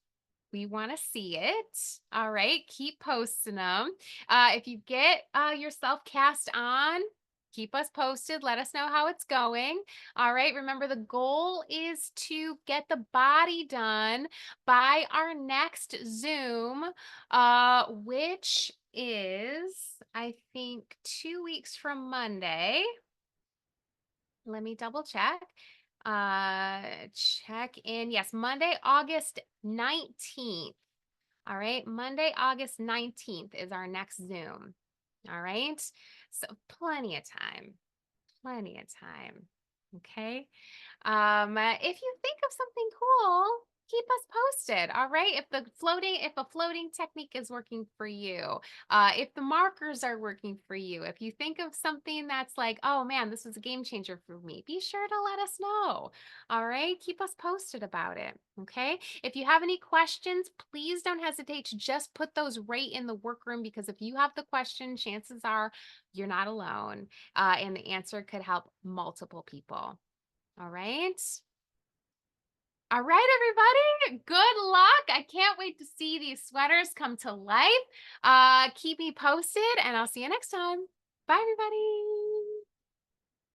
we want to see it. All right, keep posting them. If you get yourself cast on, keep us posted. Let us know how it's going. All right, remember the goal is to get the body done by our next Zoom, which is, I think, 2 weeks from Monday. Let me double check. Check in. Yes, Monday, August 19th. All right, Monday, August 19th is our next Zoom. All right, so plenty of time. Okay. If you think of something cool, keep us posted. All right. If a floating technique is working for you, if the markers are working for you, if you think of something that's like, oh man, this was a game changer for me, be sure to let us know. All right. Keep us posted about it. Okay. If you have any questions, please don't hesitate to just put those right in the workroom, because if you have the question, chances are you're not alone. And the answer could help multiple people. All right. All right, everybody. Good luck. I can't wait to see these sweaters come to life. Keep me posted, and I'll see you next time. Bye, everybody.